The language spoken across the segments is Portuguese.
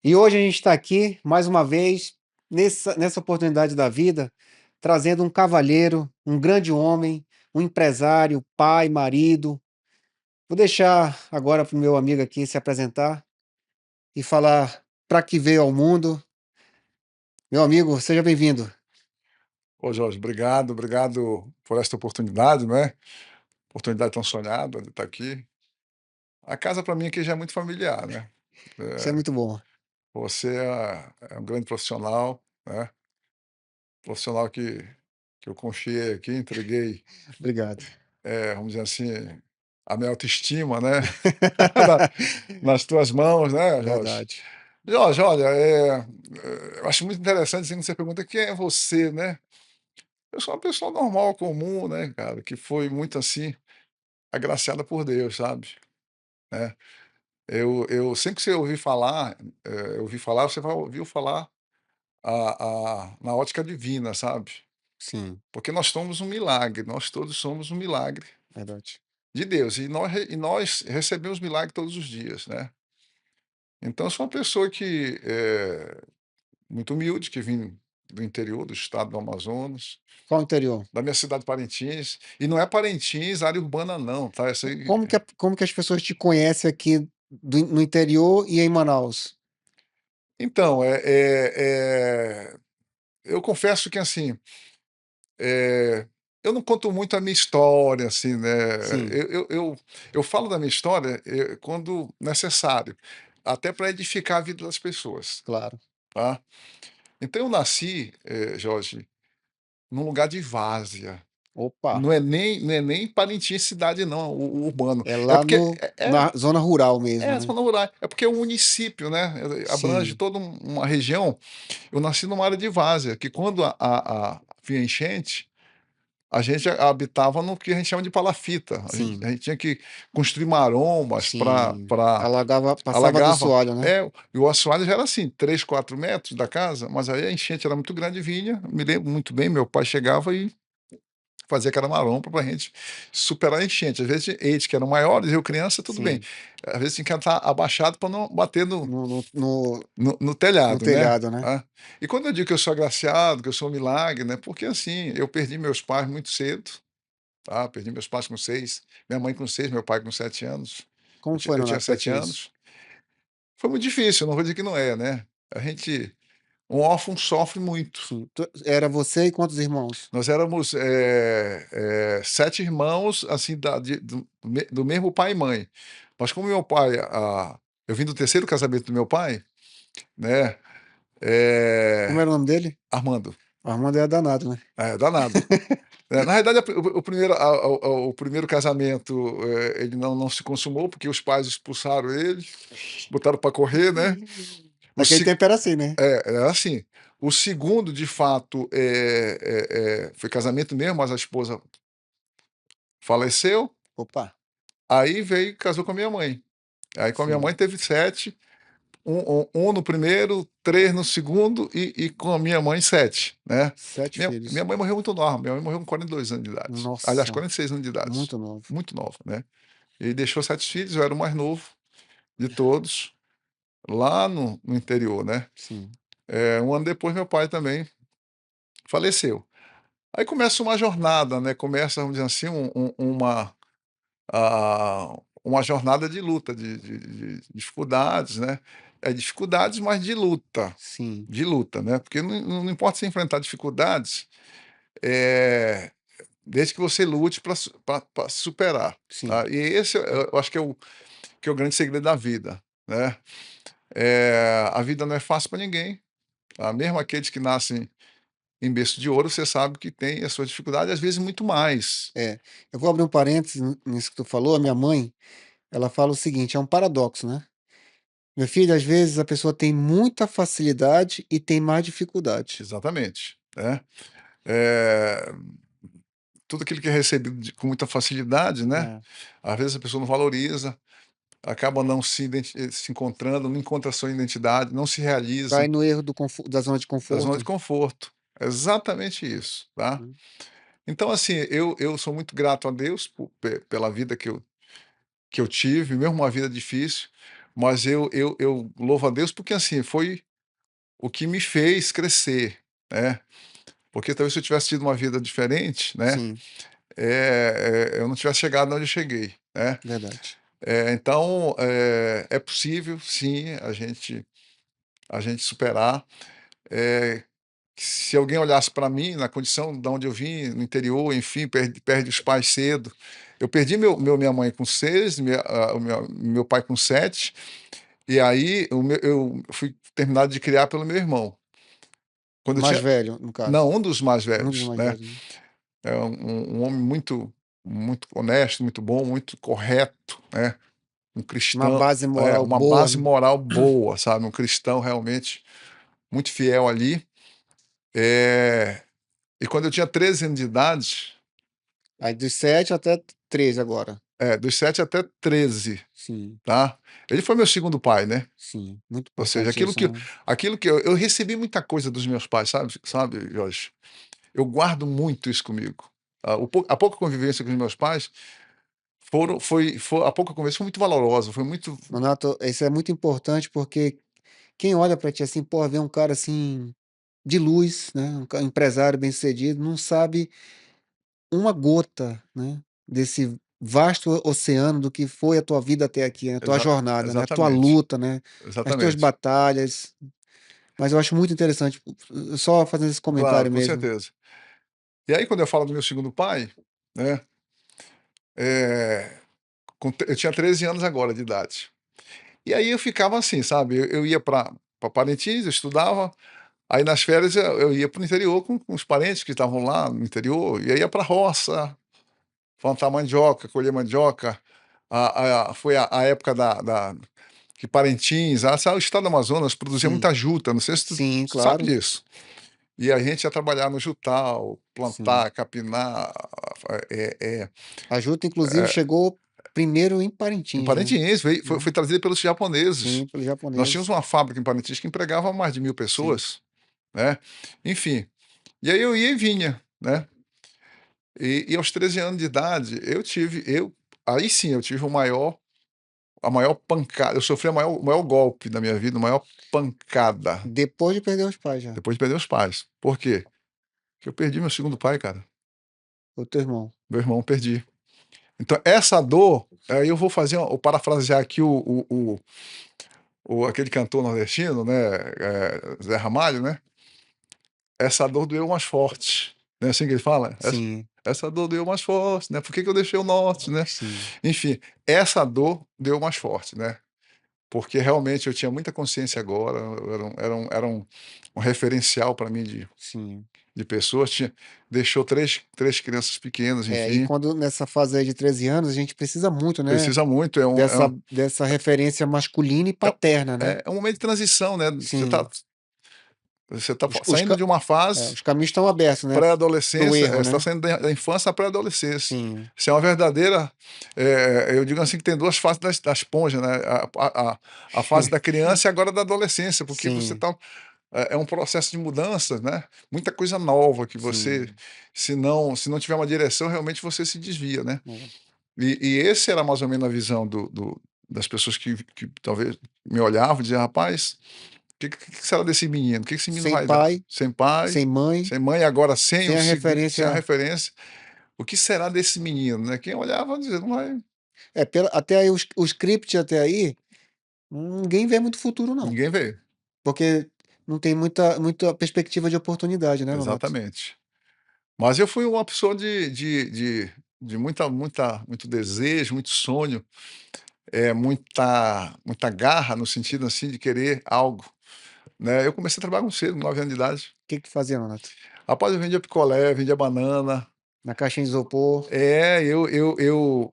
E hoje a gente está aqui, mais uma vez, nessa oportunidade da vida, trazendo um cavalheiro, um grande homem, um empresário, pai, marido. Vou deixar agora para o meu amigo aqui se apresentar e falar para que veio ao mundo. Meu amigo, seja bem-vindo. Ô Jorge, obrigado por esta oportunidade, não é? Oportunidade tão sonhada de estar aqui. A casa para mim aqui já é muito familiar, né? Isso é Eh, muito bom. Você é um grande profissional, né? Profissional que eu confiei aqui, entreguei, Obrigado. vamos dizer assim, a minha autoestima, né? Na- Nas tuas mãos, né, Jorge? Verdade. Jorge, olha, eu acho muito interessante assim, quando você pergunta quem é você, né? Eu sou uma pessoa normal, comum, né, cara, que foi muito assim, agraciada por Deus, sabe? Né? Eu sempre que você ouvir falar, ouvi falar, você vai ouviu falar na ótica divina, sabe. Sim, Porque nós somos um milagre, nós todos somos um milagre verdade. de Deus, e nós recebemos milagre todos os dias, né. Então eu sou uma pessoa que, muito humilde, que vim do interior do estado do Amazonas, Qual o interior? da minha cidade Parintins, e não é Parintins, área urbana não, tá, essa aí Como que as pessoas te conhecem aqui no interior e em Manaus? então, eu confesso que assim, eu não conto muito a minha história, assim, né, Sim, eu falo da minha história, quando necessário, até para edificar a vida das pessoas, claro. tá. Então eu nasci, Jorge, num lugar de várzea, Opa! não é nem Parintins cidade não, o urbano, É é lá porque no na zona rural mesmo, é né? zona rural, é porque é um município, né, abrange Sim, toda uma região. Eu nasci numa área de várzea, que quando vinha enchente, a gente habitava no que a gente chama de palafita. A gente sim, a gente tinha que construir marombas para sim. pra Alagava, passava do alagava. assoalho, né? E o assoalho já era assim, 3, 4 metros da casa, mas aí a enchente era muito grande e vinha, me lembro muito bem, meu pai chegava e fazia aquela maromba para a gente superar a enchente. Às vezes eles que eram maiores, eu criança, tudo bem. Sim. Às vezes tinha que estar abaixado para não bater no No no no no telhado, né, telhado, né? ah. E quando eu digo que eu sou agraciado, que eu sou um milagre, né, porque assim, eu perdi meus pais muito cedo, tá, perdi meus pais com 6, minha mãe com 6, meu pai com 7 anos, Como foi eu no tinha 7 nascer isso? anos. Foi muito difícil, não vou dizer que não é, né. A gente um órfão sofre muito. Sim. Era você e quantos irmãos? Nós éramos, 7 irmãos, assim, do mesmo pai e mãe. Mas como meu pai, eu vim do terceiro casamento do meu pai, né, Como eh, era o nome dele? Armando. Armando é danado, né? É, danado. Na realidade, o primeiro o primeiro casamento, ele não se consumou, porque os pais expulsaram ele, botaram para correr, né. O Naquele se tempo era assim, né? Era assim. O segundo, de fato, foi casamento mesmo, mas a esposa faleceu, Opa, aí veio e casou com a minha mãe. Aí com a minha sim. mãe teve 7, um no primeiro, 3 no segundo e com a minha mãe 7, né. 7 Minha filhos. mãe morreu muito nova, minha mãe morreu com 42 anos de idade. Aliás, Nossa, 46 anos de idade, muito novo. muito nova, né. E deixou 7 filhos, eu era o mais novo de todos, lá no interior, né. Sim, 1 ano depois meu pai também faleceu. Aí começa uma jornada, né, começa, vamos dizer assim, uma jornada de luta, de dificuldades, né. Dificuldades, mas sim, de luta, né, porque não importa você enfrentar dificuldades, eh, desde que você lute para superar, sim. tá. E esse eu acho que é o grande segredo da vida, né. A vida não é fácil para ninguém, tá, mesmo aqueles que nascem em berço de ouro, você sabe que tem as suas dificuldades, às vezes muito mais. É. Eu vou abrir um parênteses nisso que tu falou. A minha mãe, ela fala o seguinte, é um paradoxo, né? Meu filho, às vezes a pessoa tem muita facilidade e tem mais dificuldade. Exatamente, né. Eh, Tudo aquilo que é recebido com muita facilidade, né, É. às vezes a pessoa não valoriza, acaba não se encontrando, não encontra a sua identidade, não se Cai realiza, no erro da zona de da zona conforto. de conforto. É exatamente isso, tá. Né? Então assim, eu sou muito grato a Deus pela vida que eu tive, mesmo uma vida difícil, mas eu louvo a Deus porque, assim, foi o que me fez crescer, né, porque talvez se eu tivesse tido uma vida diferente, né, Sim, eu não tivesse chegado onde eu cheguei, né. verdade. Então, é possível sim a gente superar, eh, se alguém olhasse para mim na condição da onde eu vim, no interior, enfim, perde os pais cedo. Eu perdi minha mãe com 6, o meu pai com 7, e aí eu fui terminado de criar pelo meu irmão. Quando eu Mais tinha velho, no caso. não, um dos mais Um dos velhos, mais né. velhos, né. É um homem muito honesto, muito bom, muito correto, né, um Uma cristão, base moral uma boa, base né. moral boa, sabe, um cristão realmente muito fiel ali. Eh, e quando eu tinha 13 anos de idade, Aí dos 7 até 13 agora. dos 7 até 13, Sim, tá. Ele foi meu segundo pai, né, sim, muito ou seja, importante isso, né. aquilo que eu recebi muita coisa dos meus pais, sabe, Jorge. Eu guardo muito isso comigo. A pouca convivência com os meus pais a pouca convivência foi muito valorosa, foi muito Nonato, isso é muito importante, porque quem olha pra ti assim, pô, vê um cara assim, de luz, né, empresário bem-sucedido, não sabe uma gota, né, desse vasto oceano do que foi a tua vida até aqui, né, a tua exa jornada, né, a tua exatamente, luta, né, as tuas exatamente. batalhas. Mas eu acho muito interessante, só fazendo esse Claro, comentário com mesmo. certeza. E aí quando eu falo do meu segundo pai, né, eh, eu tinha 13 anos agora de idade. E aí eu ficava assim, sabe, eu ia para Parintins, eu estudava, aí nas férias eu ia para o interior com os parentes que estavam lá no interior, e aí ia para roça, plantar mandioca, colher mandioca. Foi a época da que Parintins, o estado do Amazonas produzia Sim, muita juta, não sei se tu sim, sabe claro, disso. E a gente ia trabalhar no jutal, sim. plantar, capinar, A juta inclusive chegou primeiro em em Parintins, né. Parintins, veio foi Uhum. foi trazida pelos japoneses. Sim, pelos Nós tínhamos japoneses. uma fábrica em Parintins que empregava mais de 1000 Sim, pessoas, né, enfim. E aí eu ia e vinha, né. E aos 13 anos de idade, aí sim eu tive a maior pancada, eu sofri o maior golpe da minha vida, a maior pancada, depois de perder os pais já, depois de perder os pais. Por quê? Porque eu perdi meu segundo pai, cara. o teu irmão. Meu irmão, perdi. Então essa dor, aí eu vou fazer vou parafrasear aqui aquele cantor nordestino, né, Zé Ramalho, né, "Essa dor doeu mais forte", não é assim que ele fala? Sim, Essa dor doeu mais forte, né, por que que eu deixei o norte, né. sim, Enfim, essa dor deu mais forte, né, porque realmente eu tinha muita consciência agora, eu era um referencial para mim sim. de pessoas, deixou três crianças pequenas, É, e enfim, quando nessa fase aí de 13 anos, a gente precisa muito, né, precisa muito, dessa referência masculina e paterna, né. é um momento de transição, né, Sim, você tá os os saindo ca de uma fase os caminhos estão abertos, né, para o pré-adolescência, erro, você está né. saindo da infância à pré-adolescência. Sim, Isso é uma verdadeira, eu digo assim que tem 2 faces da esponja, né, a fase da criança e agora da adolescência, porque você sim, está é um processo de mudança, né, muita coisa nova que você, sim, se não tiver uma direção, realmente você se desvia, né. é. E esse era mais ou menos a visão das pessoas que talvez me olhavam e diziam: "Rapaz, que será desse menino? O que esse menino Sem vai dar? pai, Sem pai, sem mãe, sem mãe, agora sem a sem a referência. referência. O que será desse menino?", né. Quem olhava dizia: "Não vai, É, pela até aí o script até aí, ninguém vê muito futuro não, ninguém veio". porque não tem muita perspectiva de oportunidade, né, Nonato? Exatamente. Mas eu fui uma pessoa de muito desejo, muito sonho, muita garra no sentido, assim, de querer algo, né. Eu comecei a trabalhar muito cedo, com 9 anos de idade. Que tu fazia, Nonato? Rapaz, eu vendia picolé, vendia banana. Na caixinha de isopor?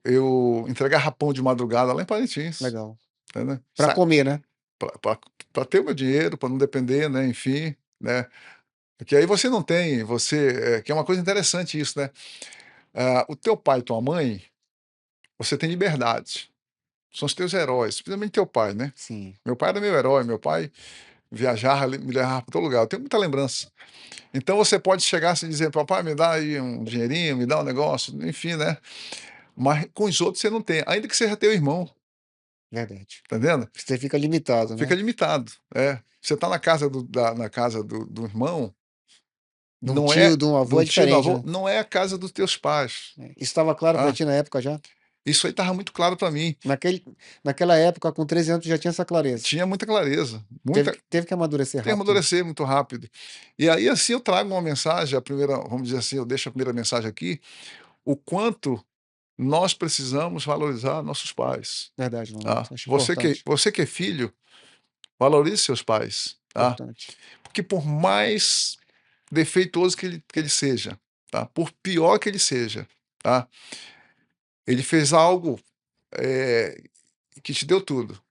Eu entregava pão de madrugada lá em Parintins, Legal. entendeu. Pra comer, né? Pra ter o meu dinheiro, para não depender, né, enfim, né. Porque aí você não tem que é uma coisa interessante isso, né. O teu pai e tua mãe, você tem liberdade, são os teus heróis, principalmente teu pai, né. Sim, Meu pai era meu herói, meu pai viajava, me levava para todo lugar, eu tenho muita lembrança. Então você pode chegar assim e dizer: "Papai, me dá aí um dinheirinho, me dá um negócio", enfim, né. Mas com os outros você não tem, ainda que seja teu irmão. Verdade. Tá entendendo? Você fica limitado, Fica né. limitado, é. Você tá na casa do irmão, De um não é tio, de um de avô um é tio, do diferente, avô, né. não é a casa dos teus pais, Isso estava claro pra tá. ti na época já? Isso aí estava muito claro para mim, Naquela época, com 13 anos, tu já tinha essa clareza. tinha muita clareza, Teve muita que teve que amadurecer tem que rápido, né. amadurecer muito rápido. E aí, assim, eu trago uma mensagem, a primeira vamos dizer assim, eu deixo a primeira mensagem aqui, o quanto nós precisamos valorizar nossos pais, Verdade, tá. Leonardo, acho Você importante, você que é filho, valorize seus pais, tá. importante. Porque por mais defeituoso que ele seja, tá, por pior que ele seja, tá, ele fez algo, eh, que te deu tudo,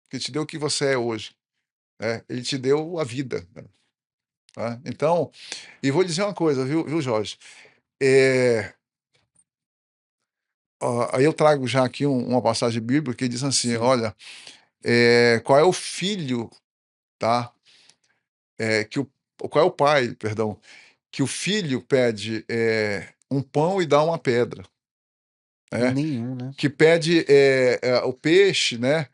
que te deu o que você é hoje, né, ele te deu a vida, né, tá. Então e vou dizer uma coisa, viu Jorge, eh, aí eu trago já aqui uma passagem bíblica que diz assim: Sim, "Olha, qual é o filho, tá, que o qual é o pai, perdão, que o filho pede, um pão e dá uma pedra, né, nenhum, né. que pede, o peixe, né,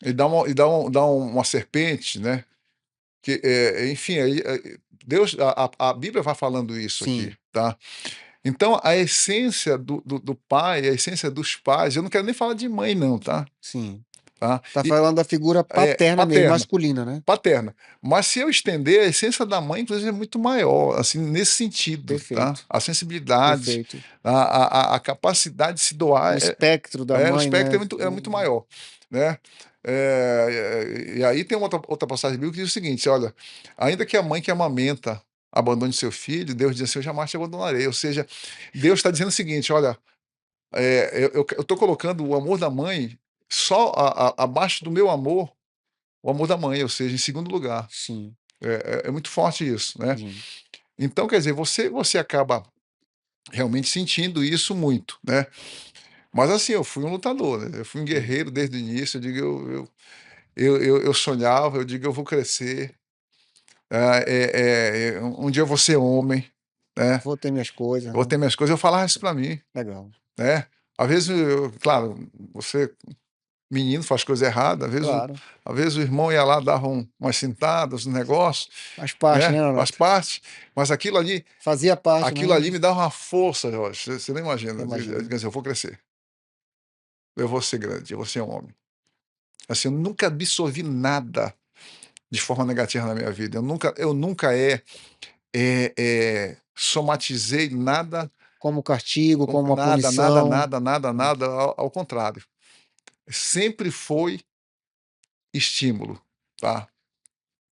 e dá uma serpente, né, que, enfim, aí, Deus a Bíblia vai falando isso aqui, Sim, tá. Então a essência do pai, a essência dos pais, eu não quero nem falar de mãe não, sim. tá. Tá E falando da figura paterna mesmo, paterna. masculina, né. Paterna. Mas se eu estender, a essência da mãe, inclusive, é muito maior, assim, nesse sentido, tá. Perfeito, A sensibilidade, perfeito. a capacidade de se doar O espectro da o mãe, espectro né, é muito maior, né. E aí tem outra passagem bíblica que diz o seguinte: "Olha, ainda que a mãe que amamenta abandone seu filho, Deus diz assim: 'Eu jamais te abandonarei'". Ou seja, Deus está dizendo o seguinte: "Olha, eu estou colocando o amor da mãe só abaixo do meu amor, o amor da mãe, ou seja, em segundo lugar". sim, É muito forte isso, né. sim. Então, quer dizer, você acaba realmente sentindo isso muito, né. Mas assim, eu fui um lutador, né, eu fui um Sim. guerreiro desde o início, eu digo, eu sonhava, eu digo: "Eu vou crescer, um dia eu vou ser homem, né, Vou ter minhas coisas, vou né. ter minhas coisas", eu falava isso pra mim, Legal. né. Às vezes claro, você menino faz coisa errada, Claro. às vezes o irmão ia lá, dava umas cintadas no negócio, Faz parte, né, né, faz Leonardo. parte, mas Fazia parte, aquilo ali né. me dava uma força, Jorge, você não imagina, Eu eu imagino. digo assim: "Eu vou crescer, eu vou ser grande, eu vou ser um homem". Assim, eu nunca absorvi nada de forma negativa na minha vida, eu nunca somatizei nada, Como castigo, com como uma nada, nada, punição. nada, nada, Hum. nada, ao contrário, sempre foi estímulo, tá.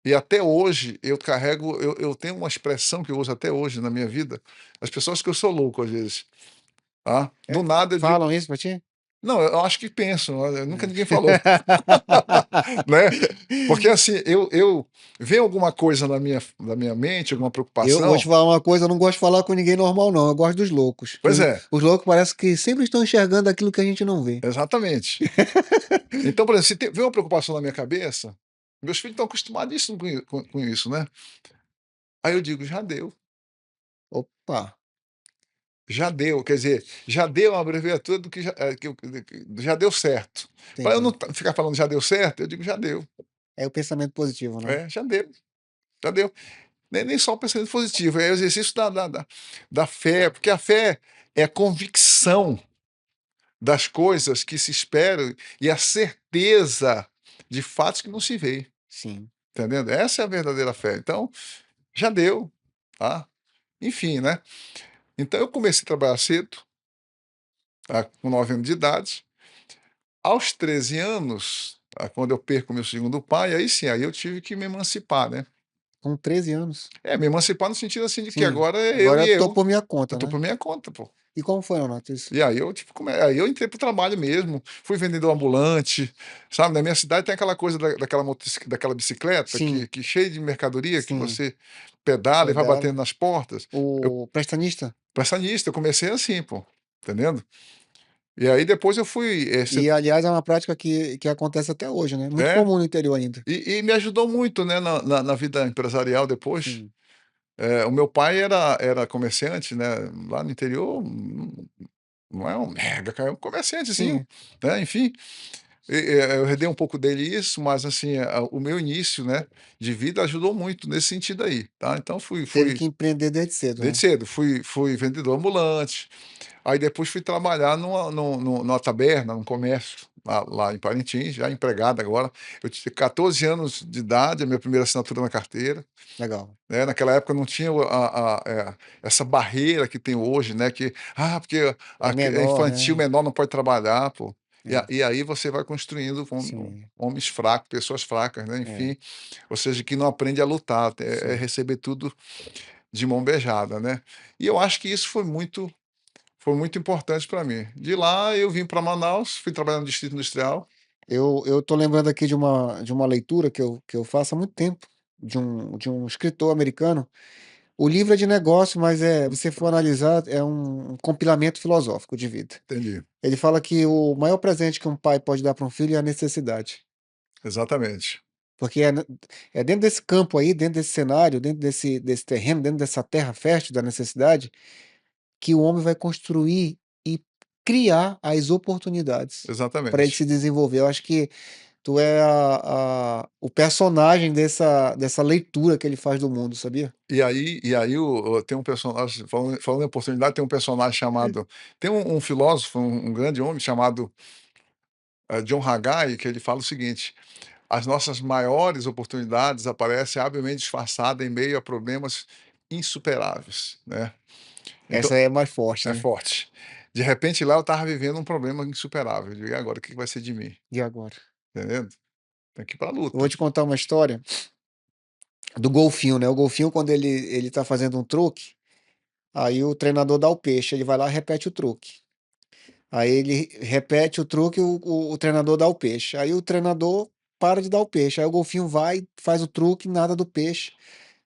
E até hoje eu carrego eu tenho uma expressão que eu uso até hoje na minha vida, as pessoas que eu sou louco às vezes, tá. Do nada eu digo Falam isso pra ti? não, eu acho que pensam, nunca É. ninguém falou, né. Porque assim, eu vem alguma coisa na minha mente, alguma Eu vou te preocupação, falar uma coisa, eu não gosto de falar com ninguém normal não, eu gosto dos loucos, que pois os é, os loucos parece que sempre estão enxergando aquilo que a gente não vê. exatamente. Então, por exemplo, se vem uma preocupação na minha cabeça, meus filhos estão acostumadíssimos com isso, né. Aí eu digo: "Já deu, Opa, já deu", quer dizer, já deu é uma abreviatura do que já que eu que já deu certo. Para eu não entendi. ficar falando "já deu certo", eu digo: "Já deu". É o pensamento positivo, né. É, já deu, já deu. Nem só o pensamento positivo, é o exercício da fé, porque a fé é a convicção das coisas que se esperam e a certeza de fatos que não se vê, Sim. entendendo? Essa é a verdadeira fé. Então, já deu, tá? Enfim, né? Então eu comecei a trabalhar cedo, tá? Com 9 anos de idade. Aos 13 anos, quando eu perco meu segundo pai, aí sim, aí eu tive que me emancipar, né? Com 13 anos. Me emancipar no sentido assim de que Sim, agora é eu agora e eu tô eu. por minha Eu conta, tô né. por minha conta, pô. E como foi, Leonardo, isso? E aí eu, tipo, aí eu entrei para o trabalho mesmo, fui vendedor ambulante, sabe, na minha cidade tem aquela coisa daquela bicicleta Sim, que cheia de mercadoria, que sim, você pedala e vai batendo pedala. nas portas. Eu O prestamista? prestamista, eu comecei assim, pô, entendendo? E aí depois eu fui, E aliás é uma prática que acontece até hoje, né, muito é, comum no interior ainda. e me ajudou muito, né, na vida empresarial depois. Sim, O meu pai era comerciante, né, lá no interior, não é um mega, é um comerciantezinho, sim, né, enfim. eu herdei um pouco dele isso, mas assim, o meu início, né, de vida ajudou muito nesse sentido aí, tá. Então Teve fui que empreender desde cedo, desde né. cedo, fui vendedor ambulante, aí depois fui trabalhar numa taberna, num comércio lá em Parintins, já empregado agora. Eu tinha 14 anos de idade, a minha primeira assinatura na carteira. Legal. Né, naquela época não tinha essa barreira que tem hoje, né, que: "Ah, porque É é menor, infantil, né. menor não pode trabalhar", pô. É, E aí você vai construindo sim, homens fracos, pessoas fracas, né, é, enfim, ou seja, que não aprende a lutar, é sim. receber tudo de mão beijada, né. E eu acho que isso foi muito importante para mim. De lá eu vim para Manaus, fui trabalhar no Distrito Industrial. Eu tô lembrando aqui de uma leitura que eu faço há muito tempo, de um escritor americano. O livro é de negócio, mas você for analisar, é um compilamento filosófico de vida. Entendi, Ele fala que o maior presente que um pai pode dar para um filho é a necessidade, exatamente, porque é dentro desse campo aí, dentro desse cenário, dentro desse terreno, dentro dessa terra fértil da necessidade, que o homem vai construir e criar as oportunidades para ele exatamente. se desenvolver. Eu acho que tu é o personagem dessa leitura que ele faz do mundo, sabia? E aí tem um personagem, falando em oportunidade, tem um personagem chamado, tem um filósofo, um grande homem chamado, John Haggai, que ele fala o seguinte: "As nossas maiores oportunidades aparecem habilmente disfarçadas em meio a problemas insuperáveis", né. Então Essa é mais forte, é né. forte. De repente lá eu estava vivendo um problema insuperável, eu digo: "E agora, o que que vai ser de mim?", E agora? entendendo? Tem que ir pra Eu vou luta. te contar uma história do golfinho, né, o golfinho quando ele tá fazendo um truque, aí o treinador dá o peixe, ele vai lá e repete o truque. Aí ele repete o truque, o treinador dá o peixe, aí o treinador para de dar o peixe, aí o golfinho vai, faz o truque, nada do peixe,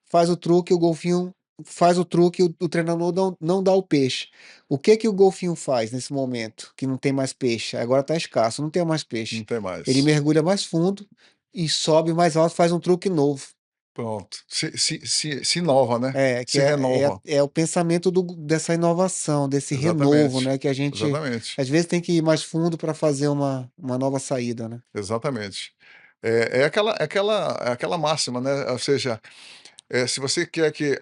faz o truque, o golfinho faz o truque, o treinador não dá o peixe. O que que o golfinho faz nesse momento, que não tem mais peixe? Agora está escasso, não tem mais Não peixe. tem Ele mais. mergulha mais fundo e sobe mais alto, faz um truque novo. Pronto. Se inova, né, É, que se é é renova. é o pensamento dessa inovação, desse renovo, Exatamente, né, que a gente, exatamente. às vezes, tem que ir mais fundo para fazer uma nova saída, né. Exatamente. É aquela máxima, né, ou seja, se você quer que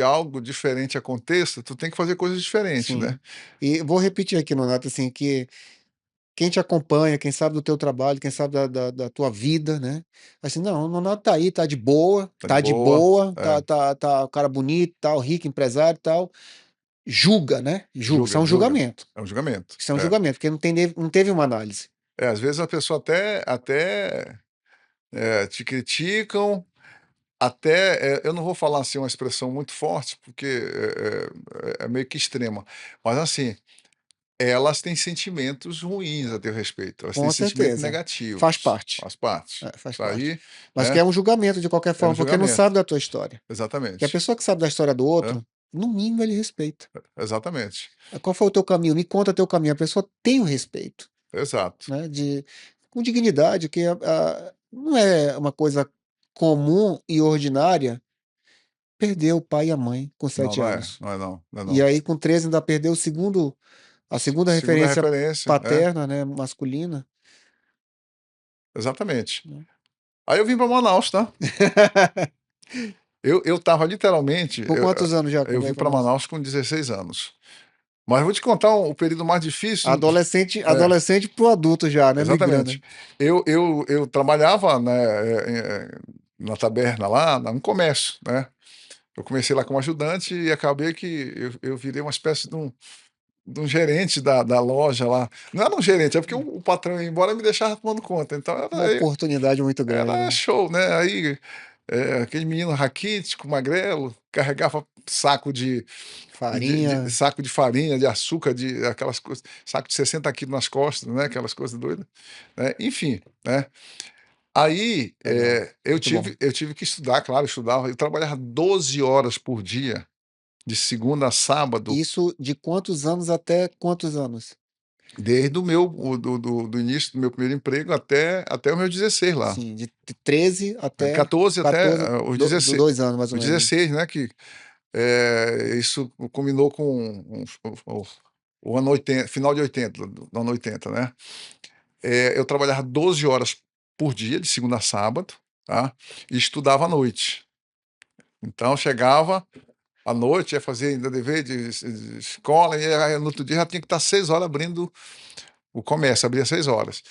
algo diferente aconteça, tu tem que fazer coisas diferentes, né. Sim. E vou repetir aqui, Nonato, assim, que quem te acompanha, quem sabe do teu trabalho, quem sabe da tua vida, né, assim: "Não, o Nonato tá aí, Tá de tá de boa. boa, É, tá o cara bonito, tal, rico, empresário, tal", julga, né, julga, isso é julga, um julga. julgamento, É um julgamento. isso é um É. julgamento, porque não teve uma análise. Às vezes a pessoa até, te criticam, até, eu não vou falar, assim, uma expressão muito forte, porque é meio que extrema, mas assim, elas têm sentimentos ruins a teu respeito, elas têm Com sentimentos certeza, faz negativos, parte. faz parte. É, faz Isso parte. aí, Mas que né, é um julgamento de qualquer é um forma, porque não julgamento. sabe da tua história. Que a Exatamente. pessoa que sabe da história do É, outro, no mínimo ele respeita. exatamente. Qual foi o teu caminho? Me conta teu caminho. A pessoa tem o respeito, Exato. né, com dignidade, que não é uma coisa comum e ordinária perder o pai e a mãe com Não, 7 não é, anos. não é não, não é E não. aí com 13 ainda perdeu a segunda Segunda referência referência, paterna, né, masculina, exatamente. né. Aí eu vim para Manaus, tá. Eu estava literalmente, Com quantos anos já eu quando vim veio pra para Manaus? Manaus com 16 anos. Mas vou te contar o período mais difícil. É, Adolescente para o adulto já, né, migrando, exatamente. né. Eu trabalhava, né, na taberna lá, no comércio, né. Eu comecei lá como ajudante e acabei que eu virei uma espécie de um gerente da loja lá. Não era um gerente, é porque o patrão ia embora e me deixava tomando conta, então Uma oportunidade muito grande, era né. show, né. Aí, aquele menino raquítico, magrelo, carregava saco de Farinha, saco de farinha, de açúcar, de aquelas coisas, saco de 60 quilos nas costas, né, aquelas coisas doidas, né, enfim, né. Aí, legal, eu muito bom. tive que estudar, claro, eu estudava, eu trabalhava 12 horas por dia, de segunda a sábado, Isso de quantos anos até quantos anos? desde do início do meu primeiro emprego até os meus 16 lá. Sim, de 13 até 14 até, 14, os 16, 2 anos mais ou os menos, né. 16, né, que, isso culminou com o ano 80, final de 80, do ano 80, né. eu trabalhava 12 horas por dia, de segunda a sábado, tá, e estudava à noite. Então chegava à noite, ia fazer ainda dever de escola, e aí no outro dia já tinha que estar 6 horas abrindo o comércio, abria 6 horas.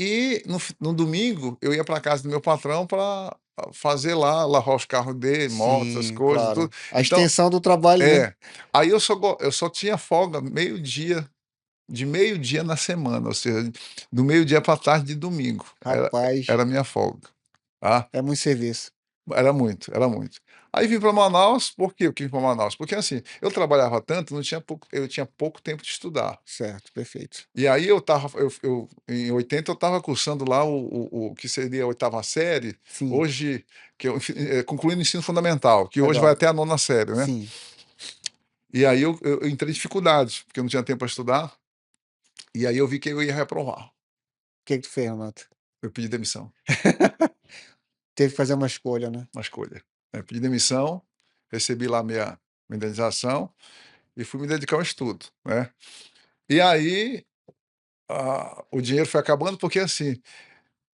E no domingo eu ia para casa do meu patrão para fazer lá, lavar os carros dele, motos, as Sim, coisas, tudo. claro. A Então extensão do trabalho, né? é, aí eu só tinha folga meio-dia, de meio-dia na semana, ou seja, do meio-dia para tarde de domingo, era Rapaz, a minha folga, tá. é muito serviço. Era muito, era muito. Aí vim para Manaus, por que eu quis ir pra Manaus? Porque, assim, eu trabalhava tanto, não tinha pouco eu tinha pouco tempo de estudar. Certo, perfeito. E aí eu em 80 eu estava cursando lá o que seria a 8ª série, Sim, hoje que eu concluindo o ensino fundamental, que hoje vai legal. até a 9ª série, né. Sim. E aí eu entrei em dificuldade, porque eu não tinha tempo para estudar, e aí eu vi que eu ia reprovar. O que que tu fez, Renato? Eu pedi demissão, Teve que fazer uma escolha, né? uma escolha, né, pedi demissão, recebi lá minha indenização e fui me dedicar ao estudo, né. E aí, o dinheiro foi acabando, porque, assim,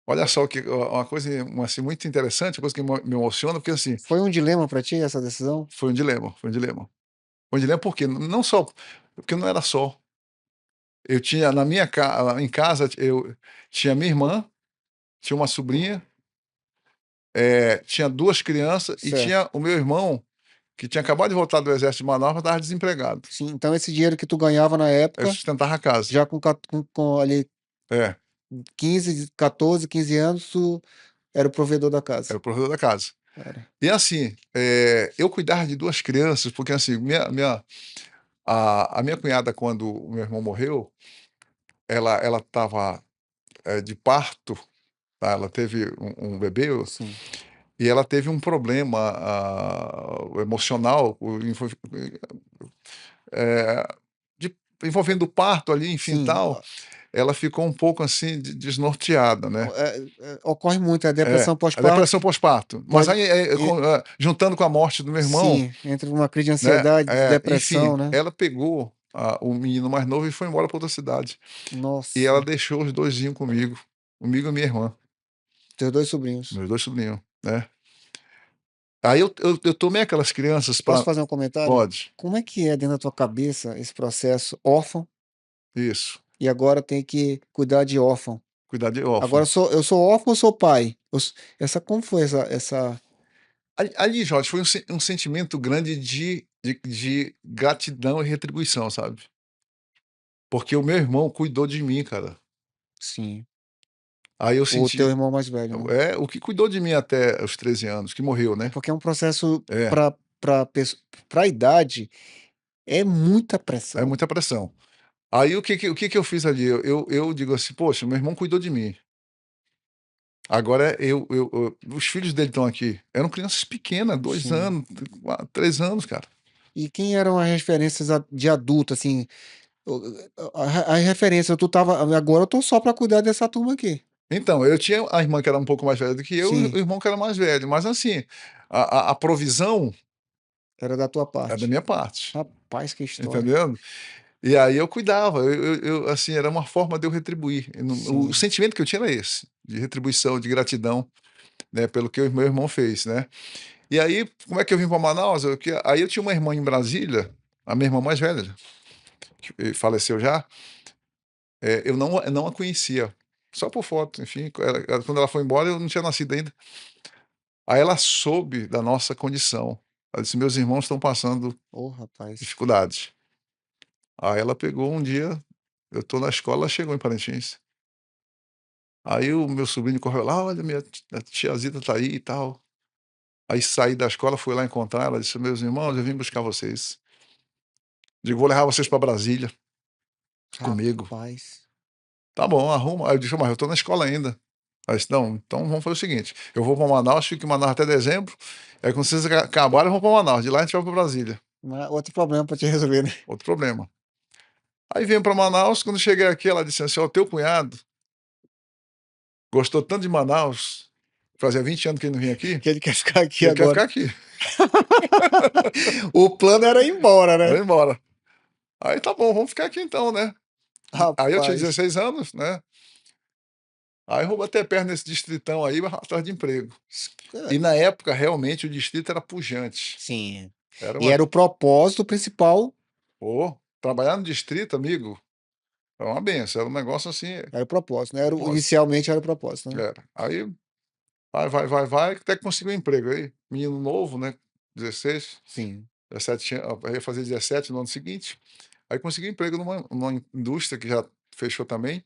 olha só que uma coisa, assim, muito interessante, uma coisa que me emociona, porque, assim, Foi um dilema pra ti essa decisão? foi um dilema, foi um dilema. Foi um dilema porque não só porque não era só. Eu tinha na minha em casa, eu tinha minha irmã, tinha uma sobrinha, tinha 2 crianças e Certo. tinha o meu irmão, que tinha acabado de voltar do exército de Manaus, mas estava desempregado. Sim, então esse dinheiro que tu ganhava na Eu época, sustentava a casa. já com ali É, 15, 14, 15 anos, tu era o provedor da era casa. o provedor da casa. Era. E assim, eu cuidava de 2 crianças, porque assim, a minha cunhada, quando o meu irmão morreu, ela estava, de parto, tá, ela teve um bebê, Sim, e ela teve um problema, emocional, eh, de envolvendo o parto ali, enfim, sim. tal, ela ficou um pouco assim desnorteada, né. Ocorre muito a É, depressão a pós-parto, depressão pós-parto. Mas pode aí, e juntando com a morte do meu irmão, sim, entre uma crise de né, ansiedade, de enfim, depressão, né. ela pegou o menino mais novo e foi embora para outra cidade. E ela Nossa, deixou os 2 comigo e minha irmã, teus 2 sobrinhos. meus 2 sobrinhos, né. Aí eu tomei aquelas crianças Posso para fazer um comentário? pode, Como é que é dentro da tua cabeça esse processo órfão, isso, e agora tem que cuidar de órfão? cuidar de Agora órfão. eu sou órfão ou sou pai? Essa como foi essa Ali, Jorge, foi um sentimento grande de gratidão e retribuição, sabe. Porque o meu irmão cuidou de mim, cara. sim, Aí eu o teu senti irmão mais velho, né? o que cuidou de mim até os 13 anos, que morreu, É né. porque é um processo É, para a idade, é muita é pressão. muita pressão. Aí o que que eu fiz ali? Eu digo assim: "Poxa, meu irmão cuidou de mim, agora os filhos dele estão aqui". Eram crianças pequenas, 2 Sim. anos, 3 anos, cara. E quem eram as referências de adulto, assim, o a referência, tu estava agora eu tô só para cuidar dessa turma aqui. Então, eu tinha a irmã que era um pouco mais velha do que eu, e o Sim, irmão que era mais velho, mas assim, a provisão era da tua é da parte. minha parte, Rapaz, que história. entendendo? E aí eu cuidava, assim, era uma forma de eu retribuir. Eu não o Sim. sentimento que eu tinha era esse, de retribuição, de gratidão, né, pelo que o meu irmão fez, né. E aí, como é que eu vim para Manaus? Aí eu tinha uma irmã em Brasília, a minha irmã mais velha, que faleceu já, eu não a conhecia, só por foto, enfim, quando ela foi embora eu não tinha nascido ainda. Aí ela soube da nossa condição, ela disse: "Meus irmãos estão passando Ô, rapaz. dificuldades". Aí ela pegou um dia, eu estou na escola, ela chegou em Parintins. Aí o meu sobrinho correu lá: "Olha, a tia Zita tá aí e tal". Aí saí da escola, fui lá encontrar ela, disse: "Meus irmãos, eu vim buscar vocês. Digo, vou levar vocês para Brasília comigo". Rapaz. "Tá bom, arruma". Aí eu disse: "Mas eu tô na escola ainda". Aí disse: "Não, então vamos fazer o seguinte, eu vou para Manaus, fico em Manaus até dezembro, aí quando vocês acabarem, vão para Manaus, de lá a gente vai para Brasília". Outro problema para te resolver, né. Outro problema. Aí vim para Manaus, quando cheguei aqui, ela disse assim: "Ó, teu cunhado gostou tanto de Manaus, fazia 20 anos que ele não vinha aqui, Que ele quer ficar que aqui ele quer agora. ficar aqui". O plano era ir embora, Ela né. ia embora. Aí tá bom, vamos ficar aqui então, né. Aí eu tinha Rapaz. 16 anos, né, Aí vou bater perna nesse distritão aí, vai atrás de emprego. É, E na época, realmente, o distrito era pujante. sim. Era E uma era o propósito principal, pô, trabalhar no distrito, amigo, é uma benção, era um negócio assim, era o propósito, né? propósito. Inicialmente era o propósito, né? Era. Aí vai, até que consegui um emprego aí. Menino novo, né? 16, Sim, 17 anos, eu ia fazer 17 no ano seguinte. Aí consegui um emprego numa indústria que já fechou também,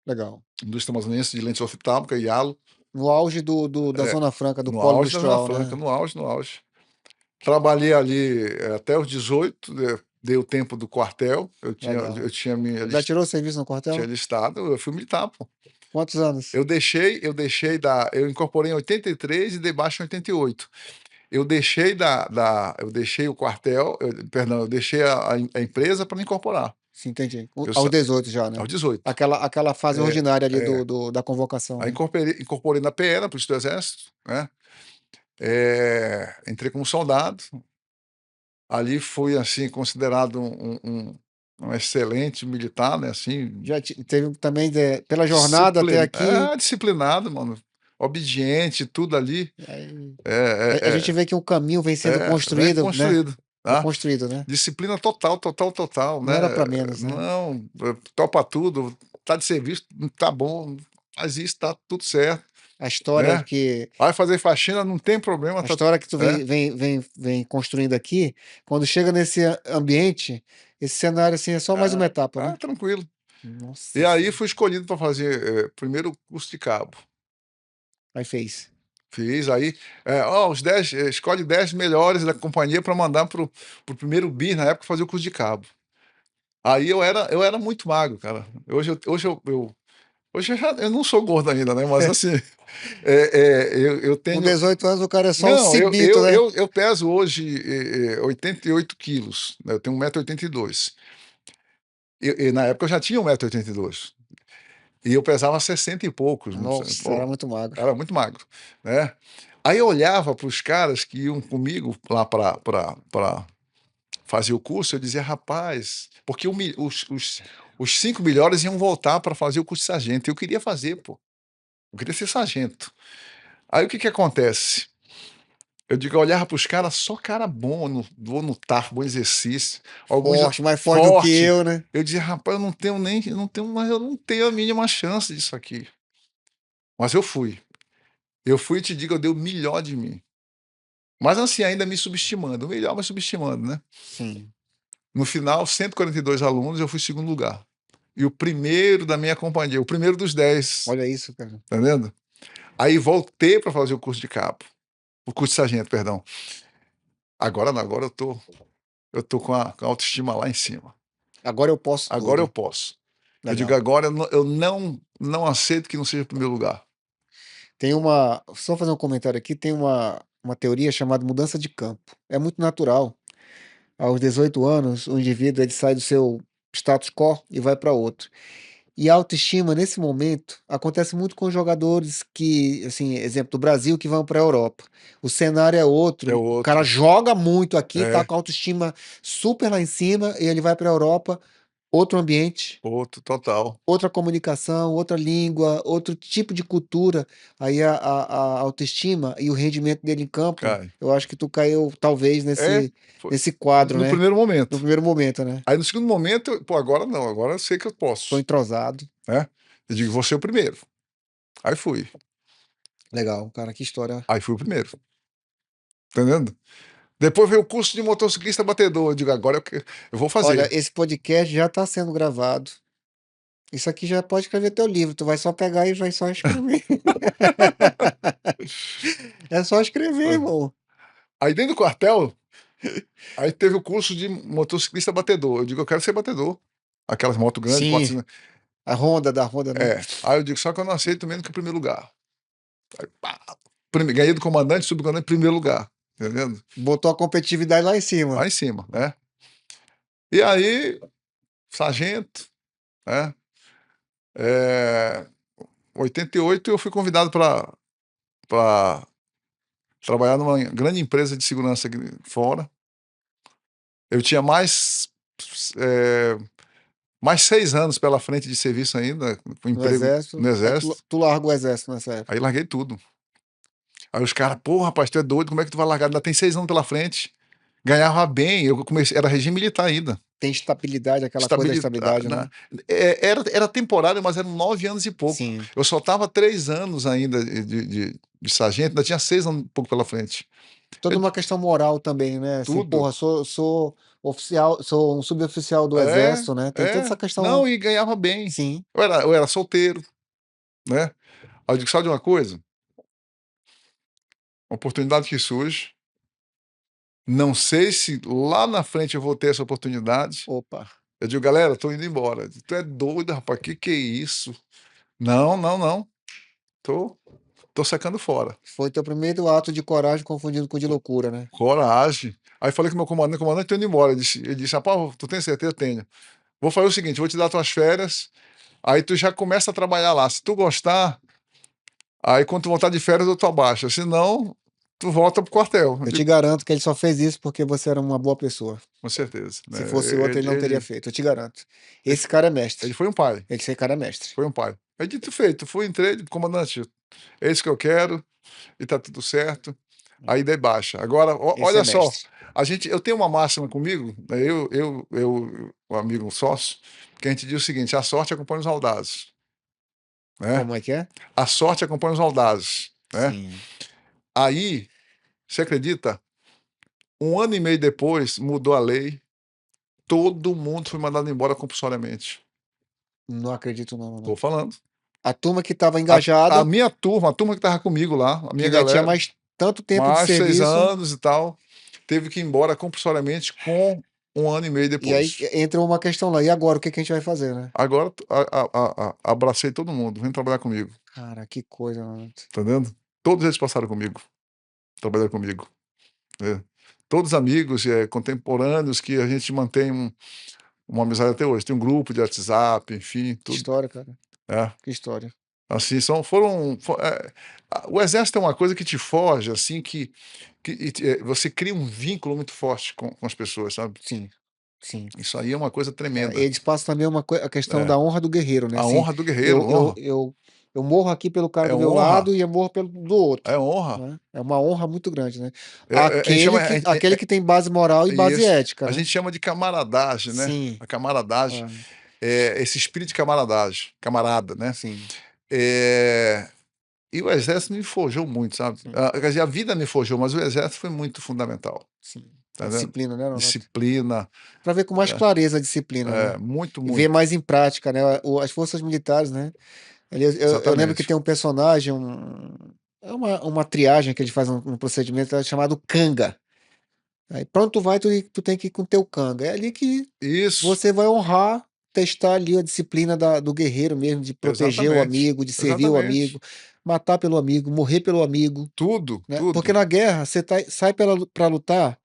legal. indústria amazonense de lentes oftalmocas, Ialo, No auge da é, Zona Franca, do no polo auge da Zona industrial, Franca, né? no auge, no auge. Trabalhei ali até os 18, dei o tempo do quartel, eu Legal. tinha me Já tirou o serviço no tinha quartel? listado, eu fui militar, pô. Quantos anos? Eu incorporei em 83 e dei baixa em 88. Eu deixei o quartel, perdão, eu deixei a empresa para me incorporar. Sim, entendi. Eu Aos sa 18 já, Aos né? 18. Aquela fase É, ordinária ali é. da convocação, Aí né? incorporei na PE, na Polícia do Exército, né? Entrei como soldado. Ali fui, assim, considerado um excelente militar, né? Assim, Teve também, pela jornada até aqui, disciplinado, mano. Obediente, tudo ali. aí, a É, gente vê que o caminho vem sendo vem construído, né? construído, É tá? construído, né? Disciplina total, total, total, né? Não era para menos, né? Não, topa tudo, tá de serviço, tá bom, faz isso, tá tudo certo, A história né? que Vai fazer faxina, não tem problema, a tá, história que tu né? vem construindo aqui, quando chega nesse ambiente, esse cenário assim é só mais uma etapa, né? Tranquilo. Nossa E aí Senhora. fui escolhido para fazer primeiro o curso de cabo. Aí fez. Fiz aí, os 10, escolhe 10 melhores da companhia para mandar pro primeiro BIR, na época, fazer o curso de cabo. Aí eu era muito magro, cara. Hoje eu não sou gordo ainda, né? Mas assim, eu Com tenho. 18 anos o cara é só um Não, cibito, né? eu peso hoje 88 quilos, né? Eu tenho 1,82 m. E na época eu já tinha 1,82 m. E eu pesava 60 e poucos. Nossa, era Pô, muito magro. era muito magro, né? Aí eu olhava para os caras que iam comigo lá para fazer o curso, eu dizia, rapaz, porque os 5 melhores iam voltar para fazer o curso de sargento. Eu queria fazer, pô. Eu queria ser sargento. Aí o que que acontece? Eu digo, eu olhava para os caras, só cara bom, no TAF, bom exercício, alguns Forte, mais forte do que forte. eu, né? Eu dizia, rapaz, mas eu não tenho a mínima chance disso aqui. Mas eu fui. Eu fui e te digo, eu dei o melhor de mim. Mas assim, ainda me subestimando, o melhor, mas subestimando, né? Sim. No final, 142 alunos, eu fui segundo lugar. E o primeiro da minha companhia, o primeiro dos 10, Olha isso, cara. tá vendo? Aí voltei para fazer o curso de cabo, o curso de sargento, perdão. Agora não, agora eu tô com a autoestima lá em cima. Agora eu posso Agora eu tudo. posso. Eu digo, Legal. agora eu não aceito que não seja o primeiro lugar. Só fazer um comentário aqui, tem uma teoria chamada mudança de campo. É muito natural. Aos 18 anos, o indivíduo ele sai do seu status quo e vai para outro. E a autoestima, nesse momento, acontece muito com jogadores que, assim, exemplo do Brasil, que vão para a Europa. O cenário é É outro, o cara outro. joga muito aqui, tá É, com a autoestima super lá em cima, e ele vai para a Europa, outro ambiente, outro, total. outra comunicação, outra língua, outro tipo de cultura. Aí a autoestima e o rendimento dele em campo, Cai. eu acho que tu caiu, talvez, É, foi. nesse quadro, No né? primeiro No momento. primeiro momento, né? Aí no segundo momento, pô, agora não, agora eu sei que eu Tô posso, entrosado. né? Eu digo, vou ser o primeiro. Aí fui. Legal, cara, que história. Aí fui o primeiro. Tá entendendo? Depois veio o curso de motociclista batedor. Eu digo, agora eu vou Olha, fazer. esse podcast já está sendo gravado. Isso aqui já pode escrever teu livro. Tu vai só pegar e vai só escrever. É só escrever, irmão. Aí dentro do quartel, aí teve o curso de motociclista batedor. Eu digo, eu quero ser batedor. Aquelas motos grandes, Sim, 400. Da Honda, né? Aí eu digo, só que eu não aceito menos que o primeiro lugar. Aí, pá, ganhei do comandante, subcomandante, primeiro lugar. Tá entendendo? Botou a competitividade lá em cima. Lá em cima, né? E aí, sargento, né? É, 88 eu fui convidado para trabalhar numa grande empresa de segurança aqui fora. Eu tinha mais mais 6 anos pela frente de serviço ainda, com No emprego no exército. Aí tu, exército, tu larga o exército nessa época. aí larguei tudo. Aí os caras: "Pô, rapaz, tu é doido, como é que tu vai largar? Ainda tem 6 anos pela frente". Ganhava bem, eu comecei era regime militar ainda. Tem estabilidade, aquela coisa da Estabilidade estabilidade, né? era temporário, mas eram 9 anos e pouco. Sim. Eu só estava 3 anos ainda de sargento, ainda tinha 6 anos e pouco pela frente. Toda Eu uma questão moral também, né? Assim, tudo. porra, sou oficial, sou um suboficial do É, exército, né? Tem toda é. essa questão. Não, e ganhava bem. Sim. Eu era solteiro, né. Aí eu digo: "Sabe de uma coisa? Uma oportunidade que surge, não sei se lá na frente eu vou ter essa oportunidade". Opa. Eu digo: "Galera, tô indo embora". "Tu é doido, rapaz, que é isso?". "Não, não, não, tô tô sacando fora". Foi teu primeiro ato de coragem confundido com de loucura, né? Coragem. Aí falei com o meu comandante: "Comandante, tô indo embora". Ele disse: "Rapaz, tu tem certeza?". "Tenho". "Vou fazer o seguinte, vou te dar tuas férias, aí tu já começa a trabalhar lá, se tu gostar, aí quando tu voltar de férias eu tô abaixo, se não, tu volta pro quartel". Eu Eu te digo: garanto que ele só fez isso porque você era uma boa pessoa. "Com certeza", né. Se fosse outro, ele não teria feito, eu te garanto. Ele Esse cara é mestre. ele foi um pai, Esse cara é mestre. foi um pai. Aí dito e feito, fui, entrei: "Comandante, é isso que eu quero e tá tudo certo". Aí dei baixa. Agora Esse é olha só, mestre. eu tenho uma máxima comigo, né, o amigo, um sócio, que a gente diz o seguinte: "A sorte acompanha os audazes", né. Como é que é? A sorte acompanha os audazes, né. Sim. Aí, você acredita, 1 ano e meio depois mudou a lei, todo mundo foi mandado embora compulsoriamente. Não acredito não, Tô não. falando. A turma que estava A engajada, minha turma, a turma que estava comigo lá, a que minha ainda tinha galera, mais tanto tempo de mais 6 serviço, anos e tal, teve que ir embora compulsoriamente com 1 ano e meio e aí depois. entra uma questão lá, e agora o que que a gente vai fazer, né? Agora abracei todo mundo, vem trabalhar comigo, Cara, que coisa, mano. tá vendo? Todos eles passaram comigo, trabalharam comigo, né. Todos amigos, contemporâneos que a gente mantém uma amizade até hoje. Tem um grupo de WhatsApp, enfim, Que tudo, história, cara, né. que história. Assim, o exército é uma coisa que te foge, assim, você cria um vínculo muito forte com as pessoas, sabe. Sim, sim. Isso aí é uma coisa tremenda. Eles passam também a questão É, da honra do guerreiro, né, a assim, honra do guerreiro, eu eu honra. eu eu morro aqui pelo cara É do meu honra, lado e eu morro pelo do outro, é honra. né. É uma honra muito grande, né. A gente chama Aquele que tem base moral e base isso, ética, a né. gente chama de camaradagem, né. Sim, A camaradagem, hã, esse espírito de camaradagem, camarada, né. sim, Eh, e o exército me forjou muito, sabe. sim, Quer dizer, a vida me forjou, mas o exército foi muito fundamental, sim. A tá vendo. disciplina, né, Nonato. Disciplina, Pra ver com mais é, clareza a disciplina, né, muito, e ver muito. mais em prática, né, as forças militares, né. Ali eu lembro que Exatamente. tem um personagem, é uma triagem que ele faz um procedimento chamado canga. Aí pronto, tu vai, tu tem que ir com o teu canga. É ali que Isso, você vai honrar, testar ali a disciplina do guerreiro mesmo, de proteger o exatamente, amigo, de servir o amigo, exatamente. matar pelo amigo, morrer pelo amigo, Tudo, né. Porque tudo. na guerra você sai pra lutar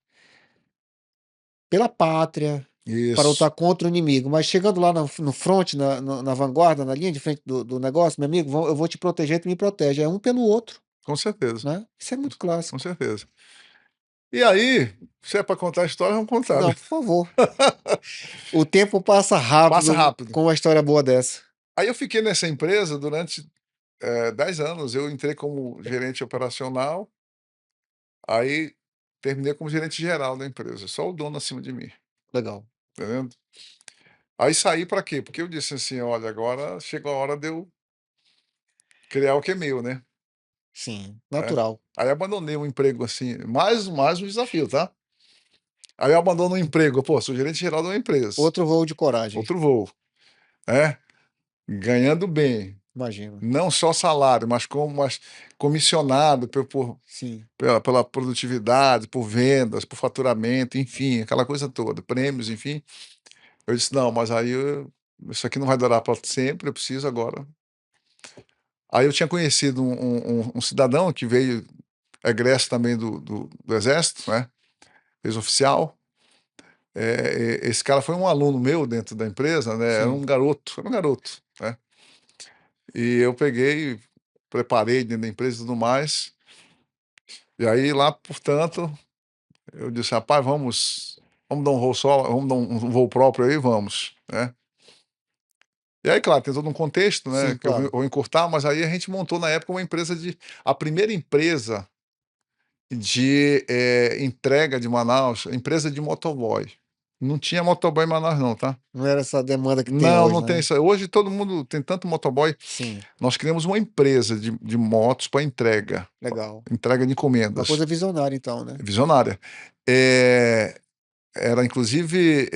pela pátria, para Isso, lutar contra o inimigo, mas chegando lá no front, na vanguarda, na linha de frente do negócio, meu amigo, eu vou te proteger, tu me protege. É um pelo outro, com certeza, né. Isso é com muito com clássico. certeza. E aí, se é para contar a história, vamos contar, Não, né. por favor. O tempo passa Passa rápido rápido. com uma história boa dessa. Aí eu fiquei nessa empresa durante, 10 anos, eu entrei como gerente operacional, aí terminei como gerente geral da empresa, só o dono acima de mim, Legal. tá vendo. Aí saí para quê? Porque eu disse assim: "Olha, agora chegou a hora de eu criar o que é meu, né". Sim, É. natural. Aí abandonei um emprego, assim, mais um desafio, tá. Aí eu abandono um emprego, pô, sou gerente geral de uma empresa, Outro voo de coragem, outro voo, né, ganhando bem, imagino. não só salário, mas comissionado Sim, pela produtividade, por vendas, por faturamento, enfim, aquela coisa toda, prêmios, enfim. Eu disse: "Não, mas aí isso aqui não vai durar para sempre, eu preciso agora". Aí eu tinha conhecido um cidadão que veio egresso também do exército, né, ex-oficial. Esse cara foi um aluno meu dentro da empresa, né, sim. era um garoto, né. E eu peguei, preparei dentro da empresa e tudo mais, e aí lá, portanto, eu disse: "Rapaz, vamos dar um voo próprio aí? Vamos", né. E aí, claro, tem todo um contexto, né, Sim, que eu vou claro. vou encurtar, mas aí a gente montou na época uma empresa a primeira empresa de, entrega de Manaus, empresa de motoboy. Não tinha motoboy em Manaus não, tá. Não era essa demanda que tem Não, hoje, não tem né? isso aí. Hoje todo mundo tem tanto motoboy, Sim, nós criamos uma empresa de motos para legal. entrega de Uma encomendas, coisa visionária então, né? visionária. Era inclusive,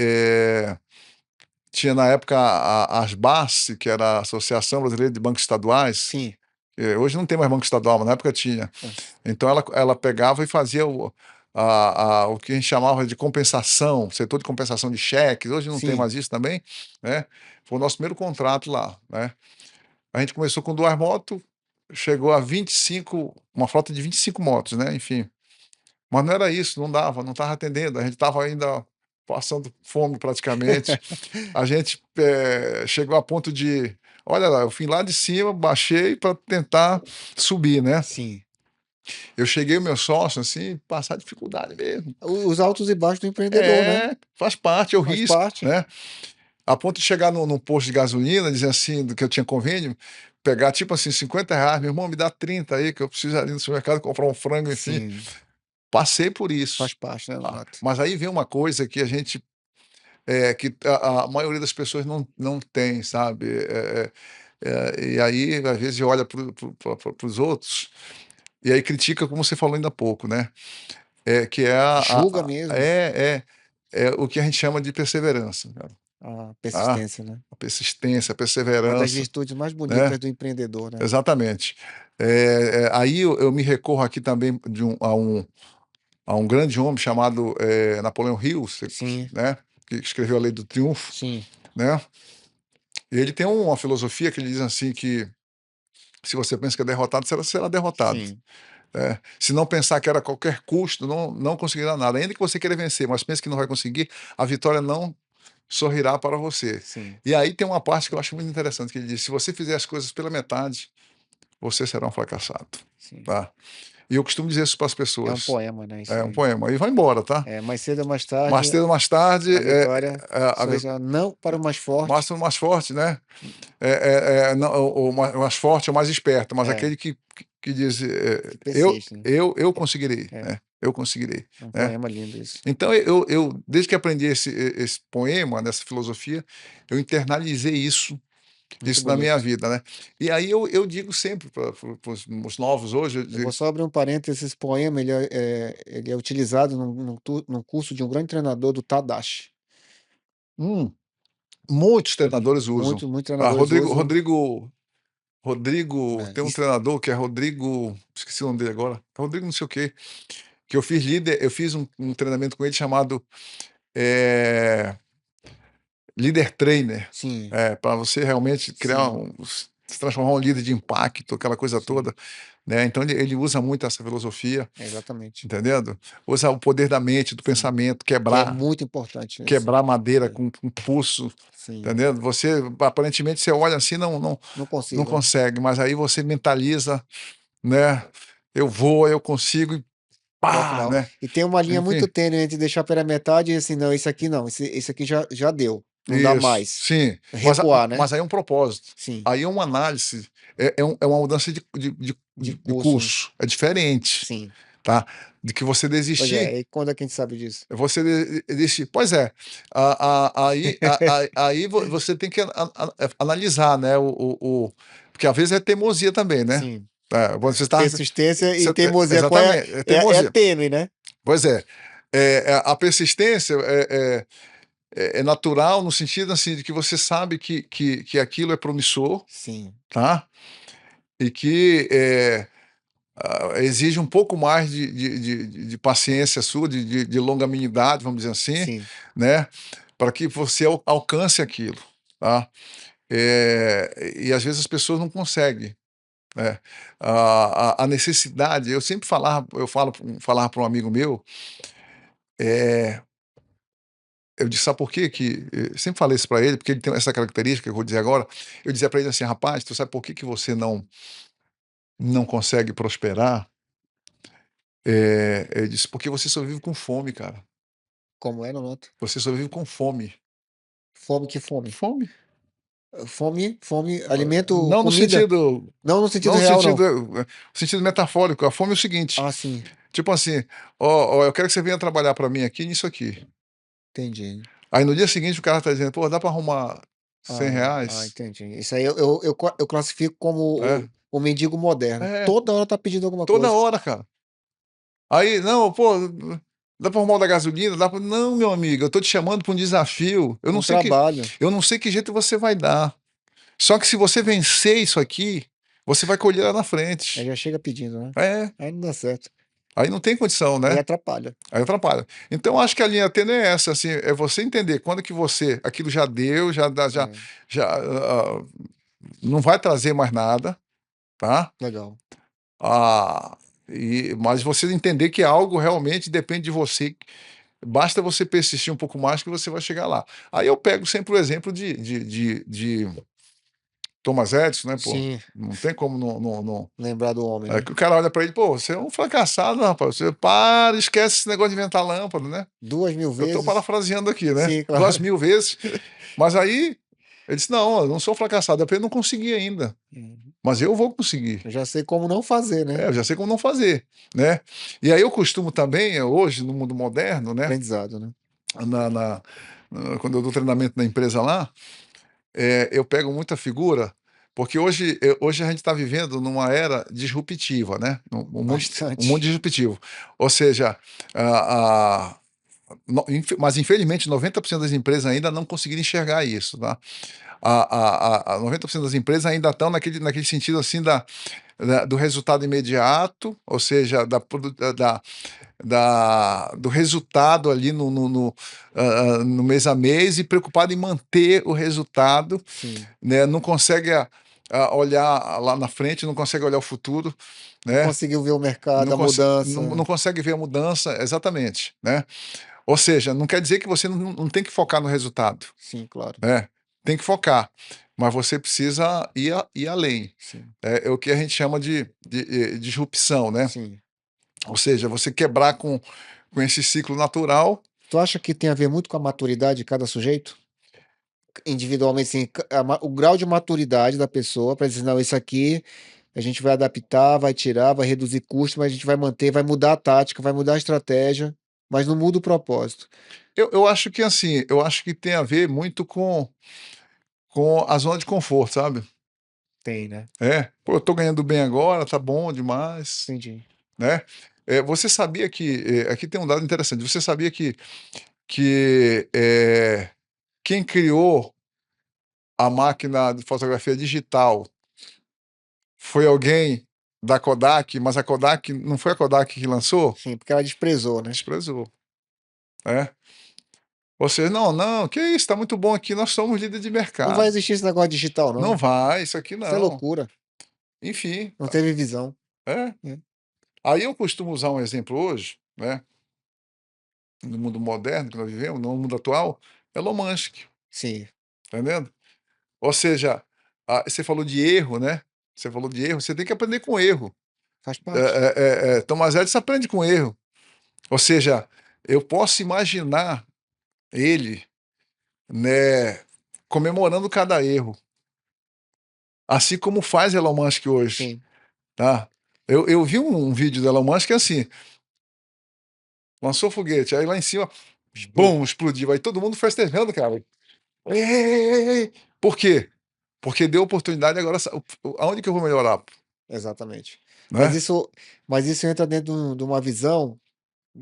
tinha na época a ASBASE, que era a Associação Brasileira de Bancos Estaduais, Sim. hoje não tem mais banco estadual, mas na época tinha. Hã. Então ela pegava e fazia o que a gente chamava de compensação, setor de compensação de cheques, hoje não tem Sim, mais isso também, né. Foi o nosso primeiro contrato lá, né. A gente começou com 2 motos, chegou a 25, uma frota de 25 motos, né, enfim. Mas não era isso, não dava, não estava atendendo, a gente estava ainda passando fome praticamente. A gente, chegou a ponto de olha lá, eu vim lá de cima, baixei para tentar subir, né. sim. Eu cheguei o meu sócio, assim, passar dificuldade mesmo. Os altos e baixos do empreendedor, né? É, faz parte, é o Faz risco, parte. né. A ponto de chegar no posto de gasolina, dizer assim, do que eu tinha convênio, pegar tipo assim, R$ 50, meu irmão, me dá 30 aí, que eu preciso ali no supermercado comprar um frango, enfim. Sim, Passei por isso, faz parte, né, tá. Nonato? Mas aí vem uma coisa que a gente, que a maioria das pessoas não tem, sabe. E aí, às vezes, olha para os outros, e aí critica, como você falou ainda há pouco, né. Que é Julga mesmo o que a gente chama de perseverança, cara, a tá. persistência, né? A persistência, a Uma das perseverança, virtudes mais né. bonitas do empreendedor, né? Exatamente. Aí eu me recorro aqui também a um grande homem chamado, Napoleão Hill, Sim, né, que escreveu A Lei do Triunfo, sim, né. E ele tem uma filosofia que ele diz assim que: "Se você pensa que é derrotado, será derrotado". sim, Se não pensar que era a qualquer custo, não conseguirá nada. Ainda que você queira vencer, mas pense que não vai conseguir, a vitória não sorrirá para você. sim, E aí tem uma parte que eu acho muito interessante, que ele diz: "Se você fizer as coisas pela metade, você será um fracassado", sim. tá. E eu costumo dizer isso para as É um pessoas. poema, né, isso É um aí. poema. E vai embora, tá. É, mais cedo ou mais Mais tarde, cedo ou mais tarde, a vitória a vi seja não para o mais forte, mostra o mais forte, né. Não, o mais forte é o mais esperto, mas é, aquele que diz, que "Eu persiste, né? eu conseguirei", É, né, "Eu conseguirei", é um né. poema lindo isso. Então eu desde que aprendi esse poema, nessa filosofia, eu internalizei isso Muito isso na minha bonito. vida, né. E aí eu digo sempre para os novos hoje, eu Eu vou digo só abrir um parênteses, esse poema ele é utilizado num curso de um grande treinador do Tadashi. hum, muitos treinadores usam. Muitos Ah, treinadores Rodrigo usam, Rodrigo Rodrigo né, tem um treinador que é Rodrigo, esqueci o nome dele agora, Rodrigo não sei o quê, que eu fiz um treinamento com ele chamado, eh líder trainer, sim, para você realmente criar sim, se transformar um líder de impacto, aquela coisa sim, toda, né, então ele usa muito essa filosofia, exatamente, entendendo? Usa o poder da mente, do sim. pensamento, Que é muito importante nesse quebrar madeira é, com pulso, sim, entendendo? Você aparentemente você olha assim, não não consigo, né. consegue, mas aí você mentaliza, né, "Eu vou, eu consigo", e Até o pá, final. né, E tem uma linha muito enfim. tênue entre deixar pela metade e assim: "Não, esse aqui não, esse aqui já deu, não dá Isso, mais". sim. Recuar, né. Mas aí é um propósito. Sim, Aí é uma análise, é uma mudança de de curso, curso, é diferente, sim. tá. De que você Pois desistir, é, e quando é que a gente sabe disso? você desistir. Pois é, aí você tem que analisar, né, porque às vezes é teimosia também, né. Sim. Você está Persistência e você teimosia, qual é exatamente, é é teimosia. tênue, né. Pois é. A persistência é natural no sentido, assim, de que você sabe que aquilo é promissor, Sim, tá, e que, exige um pouco mais de paciência sua, de longanimidade, vamos dizer assim, sim, né, para que você alcance aquilo, tá. E às vezes as pessoas não conseguem, né. A necessidade eu sempre falava para um amigo meu, eh eu disse: "Sabe por quê que", sempre falei isso para ele, porque ele tem essa característica que eu vou dizer agora, eu dizia para ele assim: "Rapaz, tu sabe por que que você não consegue prosperar?" Ele disse: "Porque você só vive com fome, cara. como é, Nonato? Você só vive com fome." Fome, que fome? Fome. Fome, alimento, Não no comida, sentido, não no sentido não no real, sentido, não. sentido metafórico. A fome é o seguinte, Ah, sim, tipo assim, ó, eu quero que você venha trabalhar para mim aqui nisso aqui. entendi. Aí no dia seguinte o cara tá dizendo, pô, dá para arrumar 100 reais? Entendi. Isso aí eu classifico como É, o mendigo moderno. é, Toda hora tá pedindo alguma toda coisa. hora, cara. Aí, não, pô, dá para arrumar o da gasolina? Dá pra... Não, meu amigo, eu tô te chamando para um desafio. Um trabalho. Eu não sei que jeito você vai dar. Só que se você vencer isso aqui, você vai colher lá na Aí frente. já chega pedindo, né? É, Aí não dá certo. aí não tem condição, Aí né? atrapalha. Aí atrapalha. Então, acho que a linha tênue é essa, assim, é você entender quando que você, aquilo já deu, É, não vai trazer mais nada, tá? legal. Ah, mas você entender que algo realmente depende de você. Basta você persistir um pouco mais que você vai chegar lá. Aí eu pego sempre o exemplo de Thomas Edison, né, pô? Sim, Não tem como não. lembrar do homem, É né? que o cara olha para ele, pô, você é um fracassado, rapaz. Você para, esquece esse negócio de inventar lâmpada, né? 2.000 Eu estou vezes. parafraseando aqui, né? Sim, Duas claro. mil vezes. Mas aí ele disse: não, eu não sou fracassado, é porque eu não consegui ainda. Uhum. Mas eu vou conseguir. Eu já sei como não fazer, né? É, eu já sei como não fazer, né? E aí eu costumo também, hoje, no mundo moderno, né? Aprendizado, né? na, na- quando eu dou treinamento na empresa lá, eu pego muita figura, porque hoje a gente está vivendo numa era disruptiva, né? Um mundo Bastante. disruptivo. Ou seja, a, a- mas infelizmente 90% das empresas ainda não conseguiram enxergar isso, tá? 90% das empresas ainda estão naquele sentido assim do resultado imediato, ou seja, do resultado ali no mês a mês e preocupado em manter o resultado, Sim. né? Não consegue olhar lá na frente, não consegue olhar o futuro, Não né? conseguiu ver o mercado, a mudança. Não consegue ver a mudança, exatamente, né? Ou seja, não quer dizer que você não tem que focar no resultado, Sim, claro. né? Tem que focar, mas você precisa ir além. Sim, É o que a gente chama de disrupção, né? sim. Ou seja, você quebrar com esse ciclo natural. Tu acha que tem a ver muito com a maturidade de cada sujeito? Individualmente, assim, o grau de maturidade da pessoa para dizer, não, isso aqui a gente vai adaptar, vai tirar, vai reduzir custo, mas a gente vai manter, vai mudar a tática, vai mudar a estratégia, mas não muda o propósito. Eu acho que assim, eu acho que tem a ver muito com a zona de conforto, sabe? Tem, né? É, pô, eu tô ganhando bem agora, tá bom demais, Entendi. né? Você sabia que, aqui tem um dado interessante, você sabia que quem criou a máquina de fotografia digital foi alguém da Kodak, mas a Kodak, não foi a Kodak que lançou? Sim, porque ela desprezou, né? Desprezou, né? Você, não, não, que isso, tá muito bom aqui, nós somos líder de Não vai mercado. existir esse negócio digital, Não não. vai, isso aqui Isso é não. loucura. Enfim, Não teve visão. é. É. Aí eu costumo usar um exemplo hoje, né, no mundo moderno que nós vivemos, no mundo atual, Elon Musk, Sim, tá entendendo? Ou seja, você falou de erro, né? Você falou de erro, você tem que aprender com erro. faz parte. Thomas Edison aprende com erro. Ou seja, eu posso imaginar ele, né, comemorando cada erro, assim como faz Elon Musk hoje, Sim. tá? Eu vi um vídeo do Elon Musk que é assim, lançou o foguete, aí lá em cima, Explo- bum, explodiu. Aí todo mundo festejando, cara. Ei, ei, ei, ei. Por quê? Porque deu oportunidade agora. Aonde que eu vou melhorar? Exatamente. Mas Né? isso, mas isso entra dentro de uma visão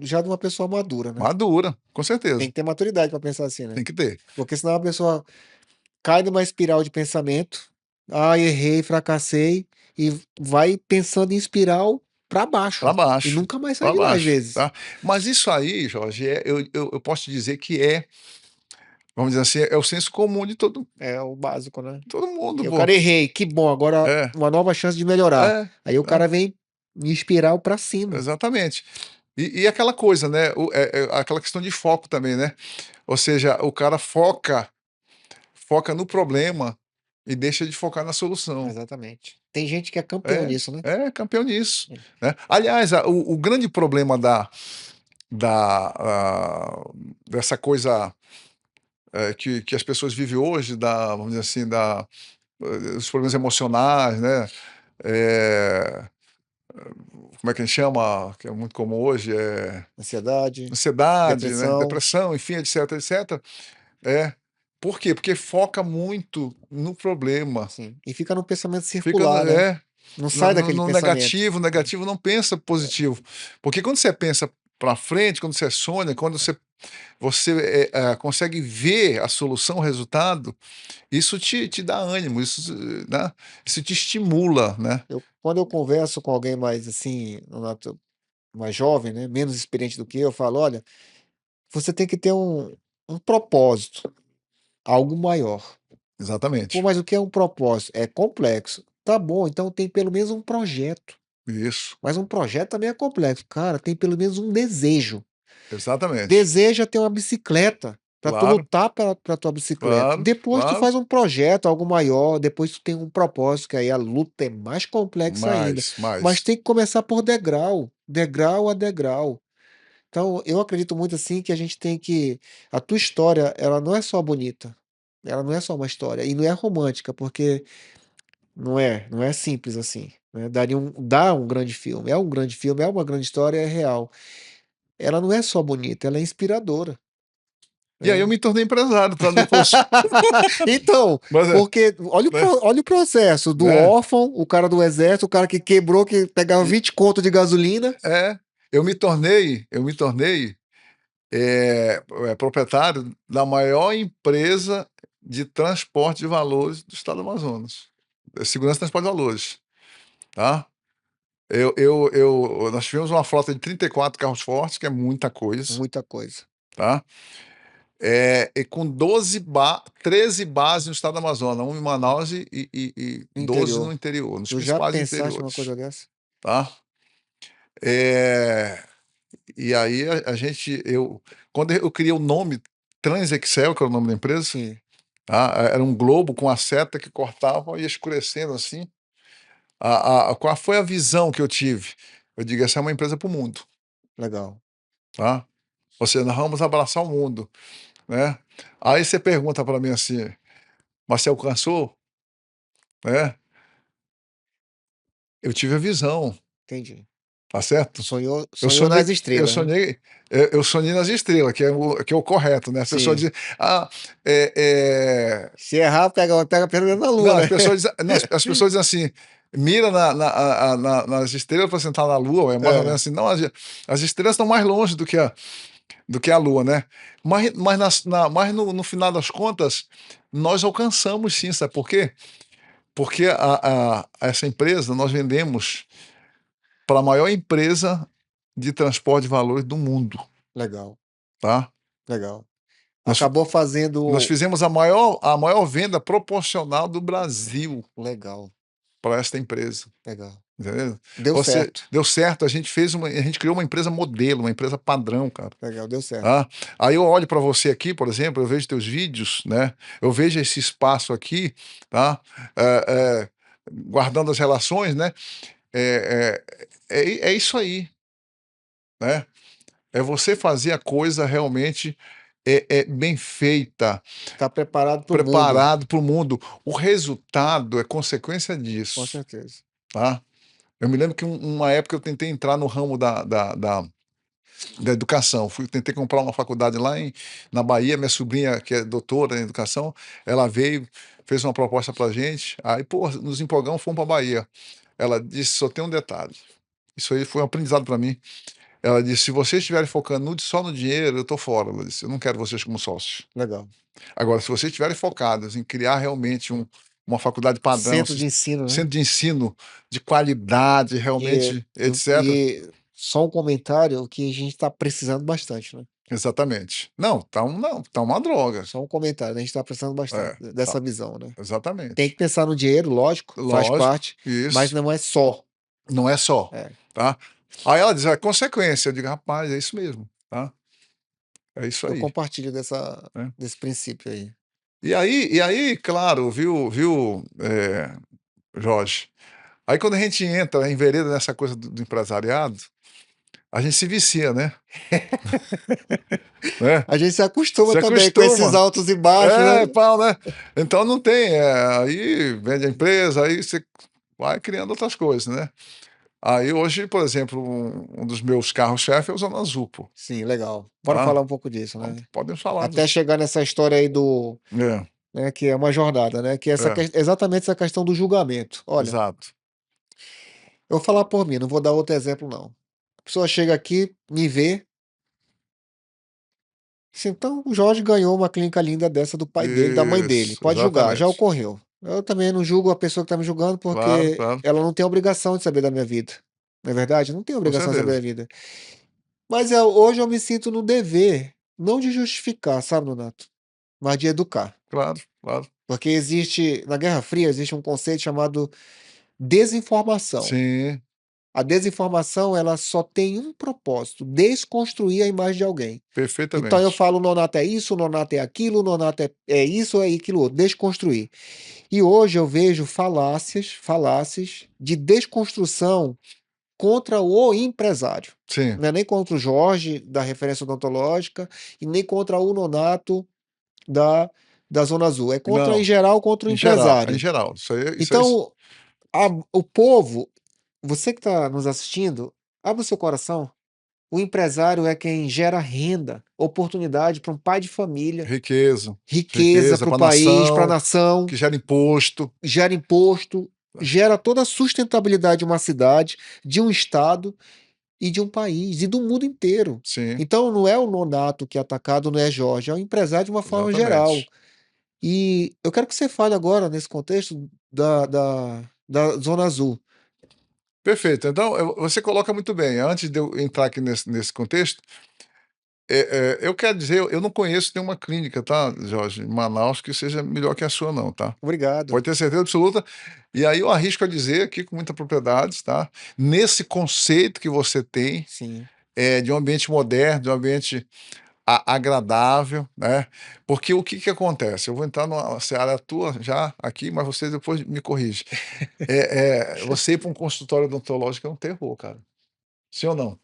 já de uma pessoa madura, né? Madura, com Tem certeza. que ter maturidade para pensar assim, né? Tem que ter. Porque senão a pessoa cai numa espiral de pensamento, errei, fracassei, e vai pensando em espiral para Para baixo. E baixo. nunca mais sai Para de lá, às baixo. vezes. Tá? Mas isso aí, Jorge, eu posso te dizer que vamos dizer assim, é o senso comum de É o básico, né? todo mundo, E o pô. cara errei, que bom, agora É, uma nova chance de melhorar. é, Aí o é, cara vem em espiral para cima. exatamente. E aquela coisa, né? Aquela questão de foco também, né? Ou seja, o cara foca no problema e deixa de focar na solução. Exatamente. Tem gente que é campeão nisso, né? É campeão nisso, É. né? Aliás, o grande problema da, dessa coisa que as pessoas vivem hoje, vamos dizer assim, os problemas emocionais, né? Eh, como é que a gente chama? Que é muito comum hoje, Ansiedade, ansiedade, né? depressão, Depressão, enfim, etc, etc. É. Por quê? Porque foca muito no problema. sim. E fica no pensamento Fica no, circular, né? Não sai daquele no pensamento. negativo, negativo não pensa positivo. Porque quando você pensa para frente, quando você sonha, quando você consegue ver a solução, o resultado, isso te dá ânimo, isso, né? Isso te estimula, né? Quando eu converso com alguém mais assim, mais jovem, né? Menos experiente do que eu falo: olha, você tem que ter um propósito, algo maior. Pô, Exatamente. mas o que é um propósito? É complexo. Tá bom, então tem pelo menos um projeto. Isso, Mas um projeto também é complexo. Cara, tem pelo menos um desejo. exatamente. Deseja ter uma bicicleta, para tu Claro, lutar pela tua bicicleta. claro, Depois tu claro. faz um projeto, algo maior, depois tu tem um propósito, que aí a luta é mais complexa ainda. Mais, Mas mais. tem que começar por degrau, degrau a degrau. Então, eu acredito muito assim que a gente tem que a tua história, ela não é só bonita, ela não é só uma história, e não é romântica, porque não é simples assim, né, dá um grande filme, é uma grande história, é real. Ela não é só bonita, ela é inspiradora, E aí eu né. me tornei empresário, tá? Depois. Então, Mas porque né? olha o processo do Né? órfão, o cara do exército, o cara que quebrou, que pegava E- 20 conto de gasolina. É, eu me tornei proprietário da maior empresa de transporte de valores do estado do Amazonas. Segurança e Transporte de Valores, tá? Nós tivemos uma frota de 34 carros fortes, que é muita coisa, Muita coisa. tá? E com 13 bases no estado do Amazonas, uma em Manaus e No 12 no interior. interior, nos Tu já principais pensaste numa interiores, coisa dessa? tá? É, e aí quando eu criei o nome Transexcel, que é o nome da empresa, Sim, tá? Era um globo com a seta que cortava e ia escurecendo assim. Qual foi a visão que eu tive? Eu digo, essa é uma empresa para o mundo, legal. tá? Ou seja, nós vamos abraçar o mundo, né? Aí você pergunta para mim assim, mas você alcançou? Né? Eu tive a visão, Entendi. tá certo? Eu Sonhou nas sonhei, eu estrelas, né? sonhei, eu sonhei nas estrelas, que é o correto, né? As pessoas Sim. dizem, é, é, Se errar, pega pelo menos na não, lua, né? as pessoas dizem assim, mira nas estrelas para sentar na Lua, é mais ou É, menos assim, não, as estrelas estão mais longe do que a Lua, né? Mas no final das contas, nós alcançamos sim, sabe por quê? Porque essa empresa nós vendemos para a maior empresa de transporte de valores do mundo, legal, tá? legal. Nós, Acabou nós fazendo fizemos a maior venda proporcional do Brasil legal, para esta empresa. legal. Entendeu? Deu Você certo. deu certo, a gente criou uma empresa modelo, uma empresa padrão, cara. Legal, deu certo. Tá? Aí eu olho para você aqui, por exemplo, eu vejo teus vídeos, né? Eu vejo esse espaço aqui, tá? É, guardando as relações, né? É, é isso aí, né? É você fazer a coisa realmente bem feita, Tá preparado para o mundo, preparado para o mundo. O resultado é consequência com disso, certeza. tá? Eu me lembro que uma época eu tentei entrar no ramo da educação. Tentei comprar uma faculdade lá na Bahia. Minha sobrinha, que é doutora em educação, ela veio, fez uma proposta para gente. Aí, pô, nos empolgamos, fomos para Bahia. Ela disse: só tem um detalhe. Isso aí foi um aprendizado para mim. Ela disse: se vocês estiverem focando só no dinheiro, eu estou fora. Ela disse: eu não quero vocês como sócios. Legal. Agora, se vocês estiverem focados em criar realmente uma faculdade padrão, Centro de ensino, né? centro de ensino de qualidade, E, realmente, etc. e só um comentário que a gente está precisando bastante, né? Exatamente. Não, tá uma droga. Só um comentário, né? A gente está precisando bastante É, dessa tá, visão, né? Tem exatamente. que pensar no dinheiro, lógico, faz Lógico, parte, mas isso. não é só. Não é só, É, tá? Aí ela diz: é consequência. Eu digo: rapaz, é isso mesmo, tá? É isso eu aí, compartilho né? desse princípio aí. E aí, claro, viu, Jorge? Aí quando a gente entra, envereda nessa coisa do empresariado, a gente se vicia, né? Né? A gente se acostuma Se também com esses acostuma. altos e baixos, né? É, pau, né? Então não tem, aí vende a empresa, aí você vai criando outras coisas, né? Aí hoje, por exemplo, um dos meus carros-chefe é o Zona Azul, pô, Sim, legal. Bora tá? falar um pouco disso, Então, né? podem falar. Até chegar nessa história aí do, É, né, que é uma jornada, né? Que é é, exatamente essa questão do julgamento. Olha, exato. eu vou falar por mim, não vou dar outro exemplo, não. A pessoa chega aqui, me vê, assim, então o Jorge ganhou uma clínica linda dessa do pai dele, da mãe dele. Isso, Pode julgar, já exatamente. ocorreu. Eu também não julgo a pessoa que está me julgando Claro, porque claro, ela não tem obrigação de saber da minha vida. Não é verdade? Não tem com obrigação de saber da certeza. vida. Mas hoje eu me sinto no dever, não de justificar, sabe, Donato? Mas de educar. Claro, claro. Porque existe, na Guerra Fria, existe um conceito chamado desinformação. Sim, A desinformação, ela só tem um propósito: desconstruir a imagem de alguém. Então eu perfeitamente. falo, o Nonato é isso, o Nonato é aquilo, o Nonato é isso, é aquilo outro, desconstruir. E hoje eu vejo falácias de desconstrução contra o empresário. Sim. Não é nem contra o Jorge, da referência odontológica, e nem contra o Nonato da, da Zona Azul. É contra, em Não, geral, contra o em geral, em empresário. geral. Isso aí, Então, o povo, você que está nos assistindo, abre o seu coração. O empresário é quem gera renda, oportunidade para um pai de família, riqueza, riqueza riqueza para o para a país, para a nação, nação, que gera imposto. gera imposto, gera toda a sustentabilidade de uma cidade, de um estado e de um país e do mundo inteiro. Sim, Então não é o Nonato que é atacado, não é Jorge, é o empresário de uma forma geral. exatamente. E eu quero que você fale agora, nesse contexto, da Zona Azul. Perfeito. Então, você coloca muito bem. Antes de eu entrar aqui nesse contexto, eu quero dizer, eu não conheço nenhuma clínica, tá, Jorge, em Manaus, que seja melhor que a sua, não, tá? Obrigado. Pode ter certeza absoluta. E aí eu arrisco a dizer aqui com muita propriedade, tá? Nesse conceito que você tem, Sim, de um ambiente moderno, de um ambiente agradável, né? Porque o que que acontece? Eu vou entrar numa seara tua já aqui, mas você depois me corrige. Você ir para um consultório odontológico é um terror, cara. Sim ou não?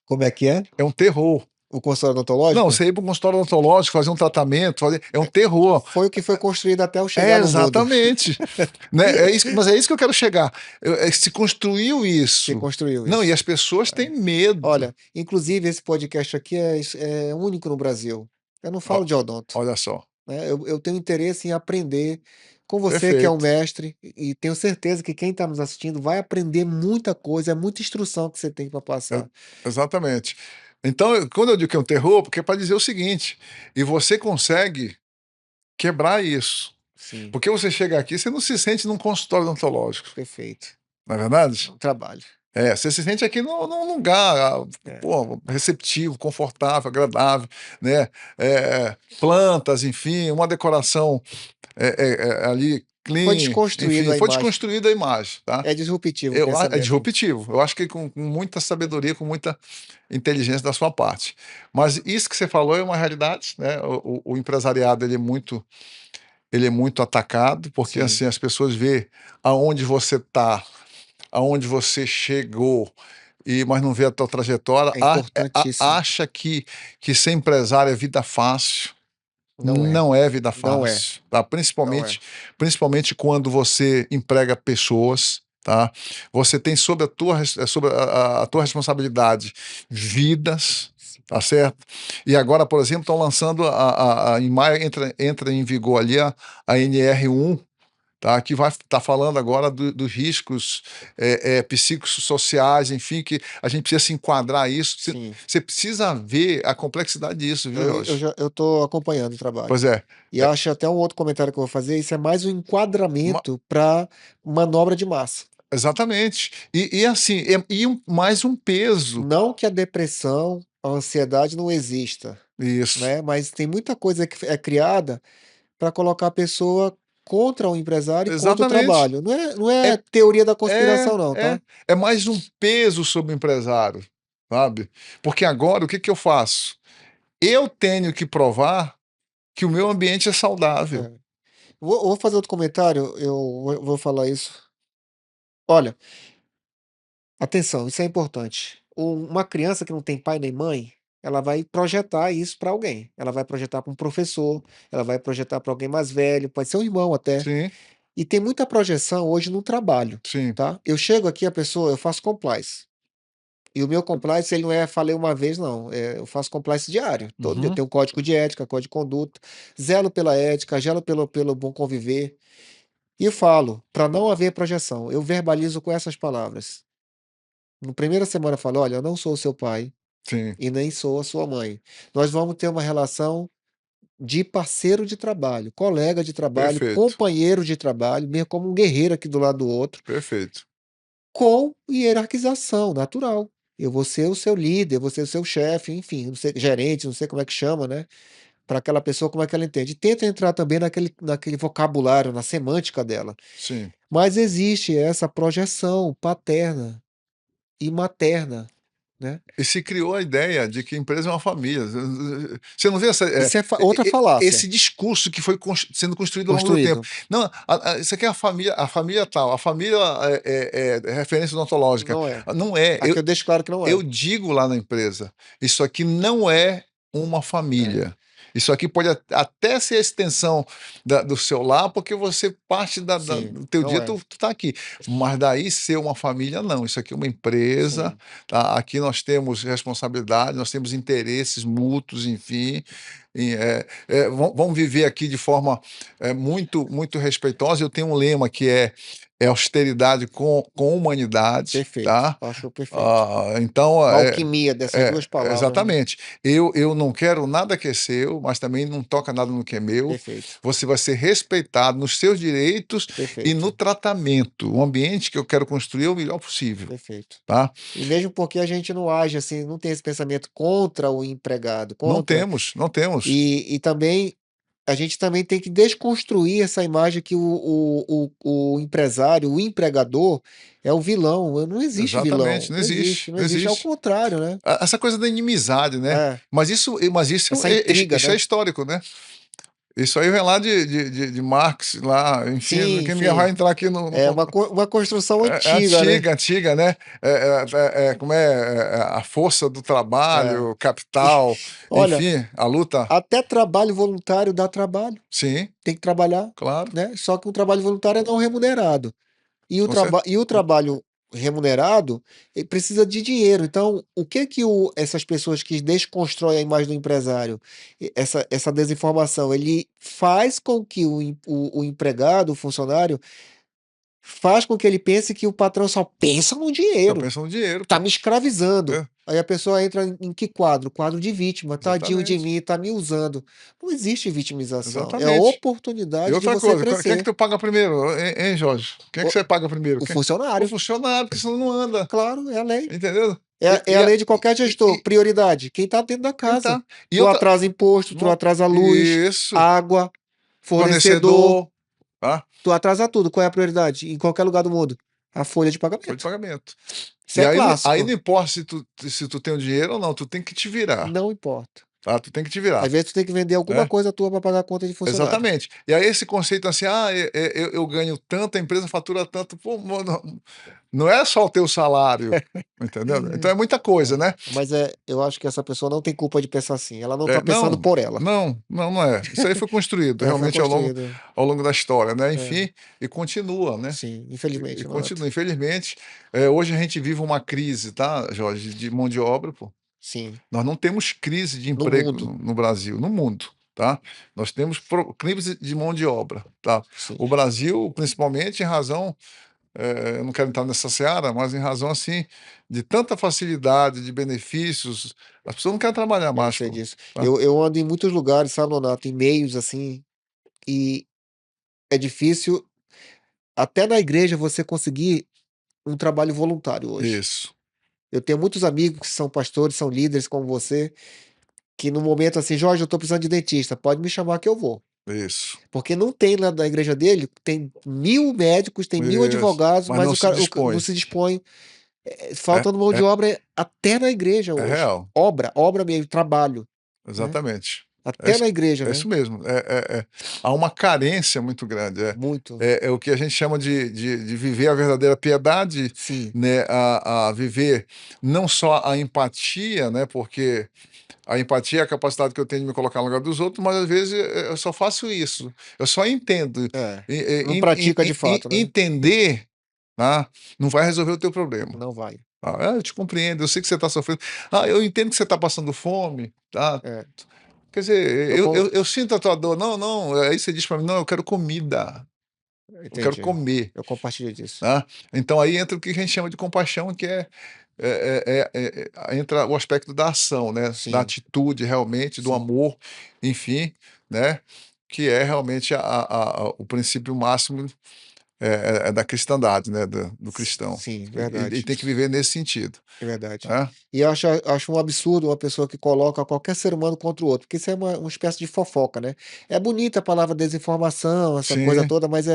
como é que é? É um terror. O consultório Não, odontológico? você ir para um consultório odontológico, fazer um tratamento, é um terror. Foi o que foi construído até eu É, chegar no mundo. exatamente. Né? Mas é isso que eu quero chegar. Se construiu Se isso. construiu Não, e isso. as pessoas É. têm medo. Olha, inclusive esse podcast aqui é único no Brasil. Eu não falo Ó, de odonto, olha só. né? Eu tenho interesse em aprender com você, que é um Perfeito. mestre, e tenho certeza que quem está nos assistindo vai aprender muita coisa, é muita instrução que você tem para É, passar. exatamente. Então, quando eu digo que é um terror, porque é para dizer o seguinte, e você consegue quebrar isso. Sim, Porque você chega aqui, você não se sente num consultório odontológico, perfeito. não é É verdade? um trabalho. Você se sente aqui num lugar, É. pô, receptivo, confortável, agradável, né? Plantas, enfim, uma decoração ali Foi clean, desconstruído enfim, a foi imagem. desconstruída a imagem, tá? É disruptivo o É pensamento, né? disruptivo. Eu acho que com muita sabedoria, com muita inteligência da sua parte. Mas isso que você falou é uma realidade, né? O empresariado ele é muito atacado, porque Sim, assim as pessoas vê aonde você está, aonde você chegou, mas não vê a tua trajetória, é importantíssimo. acha que ser empresário é vida fácil. Não é, Não é vida não é, fácil, tá? não é. Principalmente quando você emprega pessoas, tá? Você tem sobre a tua responsabilidade vidas, Sim. tá certo? E agora, por exemplo, estão lançando em maio entra em vigor ali a NR1, tá? Que vai estar falando agora dos riscos psicossociais, enfim, que a gente precisa se enquadrar isso. Sim. Você precisa ver a complexidade disso, viu, Jorge? Eu tô acompanhando o trabalho. Pois é. E É, acho até um outro comentário que eu vou fazer, isso é mais um ma- enquadramento para manobra de massa. exatamente. E assim, mais um peso. Não que a depressão, a ansiedade não exista, Isso. né? Mas tem muita coisa que é criada para colocar a pessoa contra o empresário e contra o Exatamente. trabalho. Não é É, teoria da é, conspiração, não, é, tá? é mais um peso sobre o empresário, sabe? Porque agora o que que eu faço? Eu tenho que provar que o meu ambiente é saudável. É. Vou fazer outro comentário, eu vou falar isso. Olha, atenção, isso é importante. uma criança que não tem pai nem mãe, ela vai projetar isso para alguém. Ela vai projetar para um professor, ela vai projetar para alguém mais velho, pode ser um irmão até. Sim, E tem muita projeção hoje no trabalho, sim. tá? Eu chego aqui, a pessoa, eu faço compliance. E o meu compliance, ele não é falei uma vez, não. Eu faço compliance diário. Todo dia eu Uhum. tenho um código de ética, código de conduta, zelo pela ética, zelo pelo bom conviver. E eu falo, para não haver projeção, eu verbalizo com essas palavras. Na primeira semana eu falo: olha, eu não sou o seu pai Sim, e nem sou a sua mãe. Nós vamos ter uma relação de parceiro de trabalho, colega de trabalho, perfeito, companheiro de trabalho, mesmo como um guerreiro aqui do lado do outro, perfeito. com hierarquização natural. Eu vou ser o seu líder, eu vou ser o seu chefe, enfim, não sei, gerente, não sei como é que chama, né? Para aquela pessoa, como é que ela entende. Tenta entrar também naquele vocabulário, na semântica dela. Sim. Mas existe essa projeção paterna e materna, né? E se criou a ideia de que a empresa é uma família. Você não vê essa, Isso é outra falácia. esse discurso que foi sendo construído ao longo do tempo. Construído. Não, isso aqui é a família tal, a família é referência odontológica. Não é. Não é. Aqui eu deixo claro que não Eu é. digo lá na empresa, isso aqui não é uma É, família. Isso aqui pode até ser a extensão do seu lar, porque você parte sim, do teu não dia, é. tu tá aqui. Mas daí ser uma família, não. Isso aqui é uma empresa, Sim, tá? Aqui nós temos responsabilidade, nós temos interesses mútuos, enfim. Vamos viver aqui de forma muito, muito respeitosa. Eu tenho um lema que é austeridade com humanidade, perfeito. tá? Acho perfeito. Então, Uma alquimia dessas duas palavras, né? exatamente. Eu não quero nada que é seu, mas também não toca nada no que é meu. Perfeito, Você vai ser respeitado nos seus direitos e no perfeito, tratamento. O ambiente que eu quero construir é o melhor possível, perfeito. tá? E mesmo porque a gente não age assim, não tem esse pensamento contra o empregado, Não contra. temos, não temos. E também a gente também tem que desconstruir essa imagem que o empresário, o empregador, é o vilão. Não existe Exatamente, vilão. não Não existe, existe, não não existe. Ao existe. contrário, né? Essa coisa da inimizade, né? É, Mas isso, essa intriga, isso é né? histórico, né? Isso aí vem lá de Marx, lá, enfim, Sim, quem me vai enfim. entrar aqui É uma construção é antiga, né? antiga, antiga, né? Como a força do É. trabalho, o E, capital, olha, enfim, a luta. até trabalho voluntário dá trabalho. Sim, Tem que trabalhar, claro, né? Só que o trabalho voluntário é não remunerado. com certeza. E o trabalho remunerado, ele precisa de dinheiro. Então, o que que essas pessoas que desconstroem a imagem do empresário, essa desinformação, ele faz com que o empregado, o funcionário, faz com que ele pense que o patrão só pensa no Só dinheiro, pensa no dinheiro, tá pô. me escravizando. É, Aí a pessoa entra em que quadro? Quadro de vítima. Tadinho de exatamente, mim, tá me usando. Não existe vitimização. É a exatamente. E oportunidade de outra você coisa, quem é que crescer. tu paga primeiro, hein, Jorge? Quem é que O, você paga primeiro? o O funcionário, funcionário, porque senão não anda, claro, é a lei. entendeu? É a lei de qualquer E, gestor. e, Prioridade. Quem tá dentro da quem casa. tá? E Tu outra, atrasa imposto, tu atrasa luz, isso, água, fornecedor. fornecedor, tá? Tu atrasa tudo. Qual é a prioridade? Em qualquer lugar do mundo. A folha de Folha de pagamento. pagamento. Isso E é aí não clássico. importa se tu tem o dinheiro ou não, tu tem que te virar, Não importa. tá? Tu tem que te Às virar, vezes tu tem que vender alguma né? coisa tua para pagar a conta de funcionário. Exatamente. E aí esse conceito assim, eu ganho tanto, a empresa fatura tanto, pô, mano, não é só o teu salário, entendeu? Então é muita coisa, É, né? mas eu acho que essa pessoa não tem culpa de pensar assim. Ela não tá pensando Não, por ela. não é. Isso aí foi construído É, foi realmente construído. ao longo da história, né? É, Enfim, e continua, né? sim, E infelizmente, Nonato. continua. Infelizmente, hoje a gente vive uma crise, tá, Jorge, de mão de obra, pô. Sim, Nós não temos crise de no emprego mundo. no Brasil, no mundo, tá? Nós temos crise de mão de obra, tá? Sim, O Brasil, principalmente em razão, eu não quero entrar nessa seara, mas em razão, assim, de tanta facilidade, de benefícios, as pessoas não querem trabalhar eu mais, sei pô, disso. tá? Eu ando em muitos lugares, sabe, Nonato, em meios assim, e é difícil, até na igreja, você conseguir um trabalho voluntário hoje. Isso, Eu tenho muitos amigos que são pastores, são líderes como você, que no momento assim, Jorge, eu tô precisando de dentista, pode me chamar que eu vou. isso, Porque não tem lá na igreja dele, tem 1000 médicos, tem 1000 isso. advogados, Mas mas não se não dispõe. se dispõe. É, Faltando mão de é, obra até na igreja é hoje. real, Obra mesmo, trabalho, né? exatamente. É Até isso na igreja, é né? isso mesmo. Há uma carência muito grande. Muito. É o que a gente chama de viver a verdadeira piedade, Sim, né, a viver não só a empatia, né, porque a empatia é a capacidade que eu tenho de me colocar no lugar dos outros, mas às vezes eu só faço isso, eu só entendo. é. E Não pratica de fato, né? entender, tá, não vai resolver o teu problema. Não vai. Eu te compreendo, eu sei que você está sofrendo. Eu entendo que você está passando fome, tá? É. Quer dizer, Eu con eu sinto a tua dor. Não, não, aí você diz para mim: "Não, eu quero comida, eu quero entendi. comer", Eu compartilho disso. tá. Então aí entra o que a gente chama de compaixão, que entra o aspecto da ação, né, da Sim, atitude realmente, do sim, amor, enfim, né, que é realmente o princípio máximo, da cristandade, né, do cristão. sim, E verdade. tem que viver nesse sentido, É verdade. né. E eu acho um absurdo uma pessoa que coloca qualquer ser humano contra o outro, porque isso é uma espécie de fofoca, né. É bonita a palavra desinformação, essa coisa Sim, toda, mas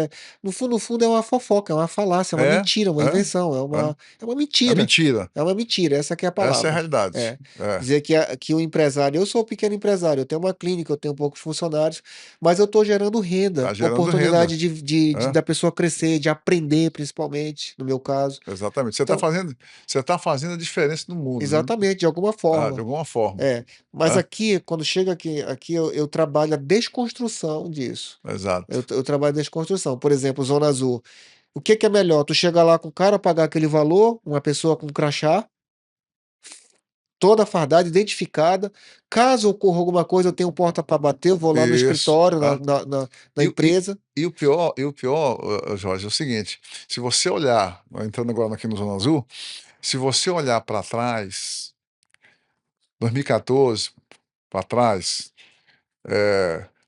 no fundo é uma fofoca, é uma falácia, é uma é, mentira, uma é, invenção, é. é uma É mentira. mentira, É uma mentira, essa que é a essa é a palavra. realidade. É. É, Dizer que o empresário eu sou um pequeno empresário, eu tenho uma clínica, eu tenho poucos funcionários, mas eu estou gerando renda, tá gerando renda. oportunidade É, da pessoa crescer, de aprender principalmente, no meu caso. exatamente. Então Você tá fazendo a diferença no mundo, né. exatamente, de alguma De forma. alguma forma. É, mas É, aqui, quando chega aqui eu trabalho a desconstrução disso. exato. Eu trabalho a desconstrução. Por exemplo, Zona Azul. O que que é melhor? Tu chegar lá com o cara, pagar aquele valor, uma pessoa com crachá, toda fardada, identificada. Caso ocorra alguma coisa, eu tenho porta para bater, eu vou lá no Isso, escritório, é. na E o e empresa. e o pior, Jorge, é o seguinte, se você olhar, entrando agora aqui no Zona Azul, se você olhar para trás, 2014 para trás,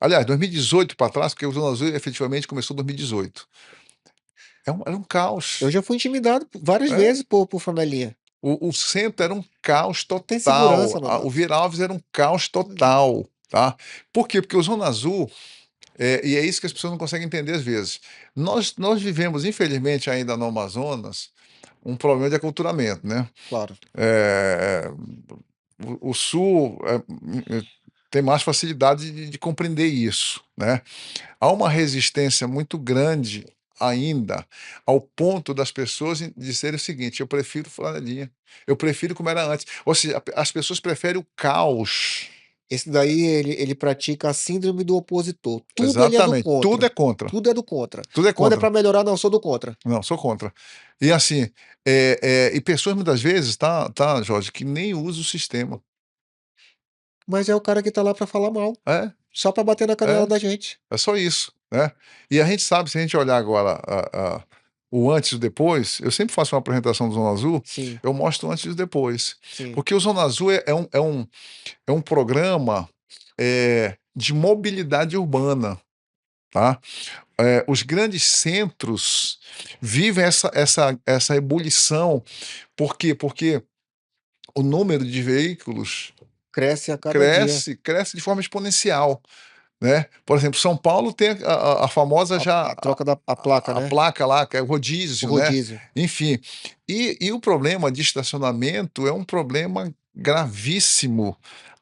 aliás, 2018 para trás, porque o Zona Azul efetivamente começou em 2018. Era um Eu caos. já fui intimidado várias É. vezes por flanelinha. O centro era um caos Não tem total, segurança, o Nonato. Vira Alves era um caos total, tá. Por quê? Porque o Zona Azul, e é isso que as pessoas não conseguem entender às vezes, nós vivemos, infelizmente, ainda no Amazonas, um problema de aculturamento, né. Claro. Eh, o Sul, tem mais facilidade de compreender isso, né. Há uma resistência muito grande ainda, ao ponto das pessoas dizerem o seguinte: "Eu prefiro flanelinha, eu prefiro como era antes". Ou seja, as pessoas preferem o caos. Esse daí ele pratica a síndrome do opositor, tudo ele é do Exatamente, tudo contra, é contra, tudo é do contra. tudo é Quando é contra. para melhorar, não, sou do contra. Não, sou contra. E assim, e pessoas muitas vezes, tá, Jorge, que nem usa o sistema. Mas é o cara que tá lá para falar mal, É, só para bater na canela é. da gente. É só isso, né. E a gente sabe, se a gente olhar agora o antes e o depois, eu sempre faço uma apresentação do Zona Azul, Sim, eu mostro o antes e o depois. sim. Porque o Zona Azul é um programa, de mobilidade urbana, tá. Os grandes centros vivem essa ebulição, por quê? Porque o número de veículos Cresce a cada dia. cresce de forma exponencial. Né. Por exemplo, São Paulo tem a famosa já A troca da a placa, a né, placa lá, que é o o rodízio, né, rodízio. enfim. E o problema de estacionamento é um problema gravíssimo.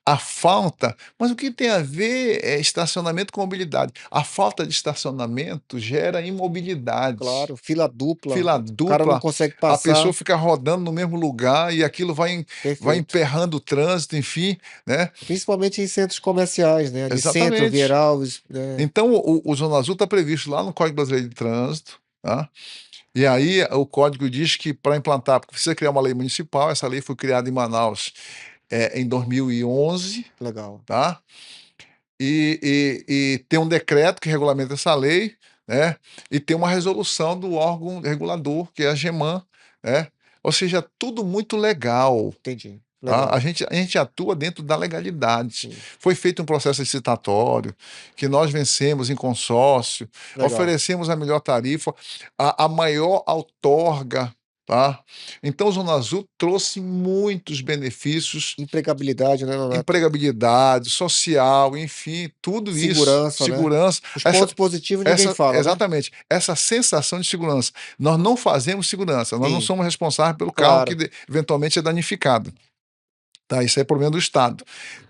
A falta, mas o que tem a ver é estacionamento com mobilidade? A falta de estacionamento gera imobilidade. Claro, fila dupla, Fila o cara não dupla, consegue a pessoa passar. fica rodando no mesmo lugar e aquilo vai Perfeito. emperrando o trânsito, enfim, né. Principalmente em centros comerciais, né, ali Centro, Exatamente. Vieira Alves, né. Então o Zona Azul está previsto lá no Código Brasileiro de Trânsito, tá, e aí o código diz que para implantar porque precisa criar uma lei municipal, essa lei foi criada em Manaus, em 2011, Legal, tá, e tem um decreto que regulamenta essa lei, né, e tem uma resolução do órgão regulador, que é a AGEMAN, né, ou seja, tudo muito legal. entendi. Tá? Legal, A gente atua dentro da legalidade. sim. Foi feito um processo licitatório, que nós vencemos em consórcio, Legal. oferecemos a melhor tarifa, a maior outorga, tá? Então, Zona Azul trouxe muitos benefícios, Empregabilidade, né, Nonato. empregabilidade, social, enfim, tudo isso, Segurança, né. segurança, Os pontos positivos ninguém fala, né. exatamente, essa sensação de segurança. Nós não fazemos segurança, nós não Sim, somos responsáveis pelo carro que claro. eventualmente é danificado. Tá, isso é problema do Estado.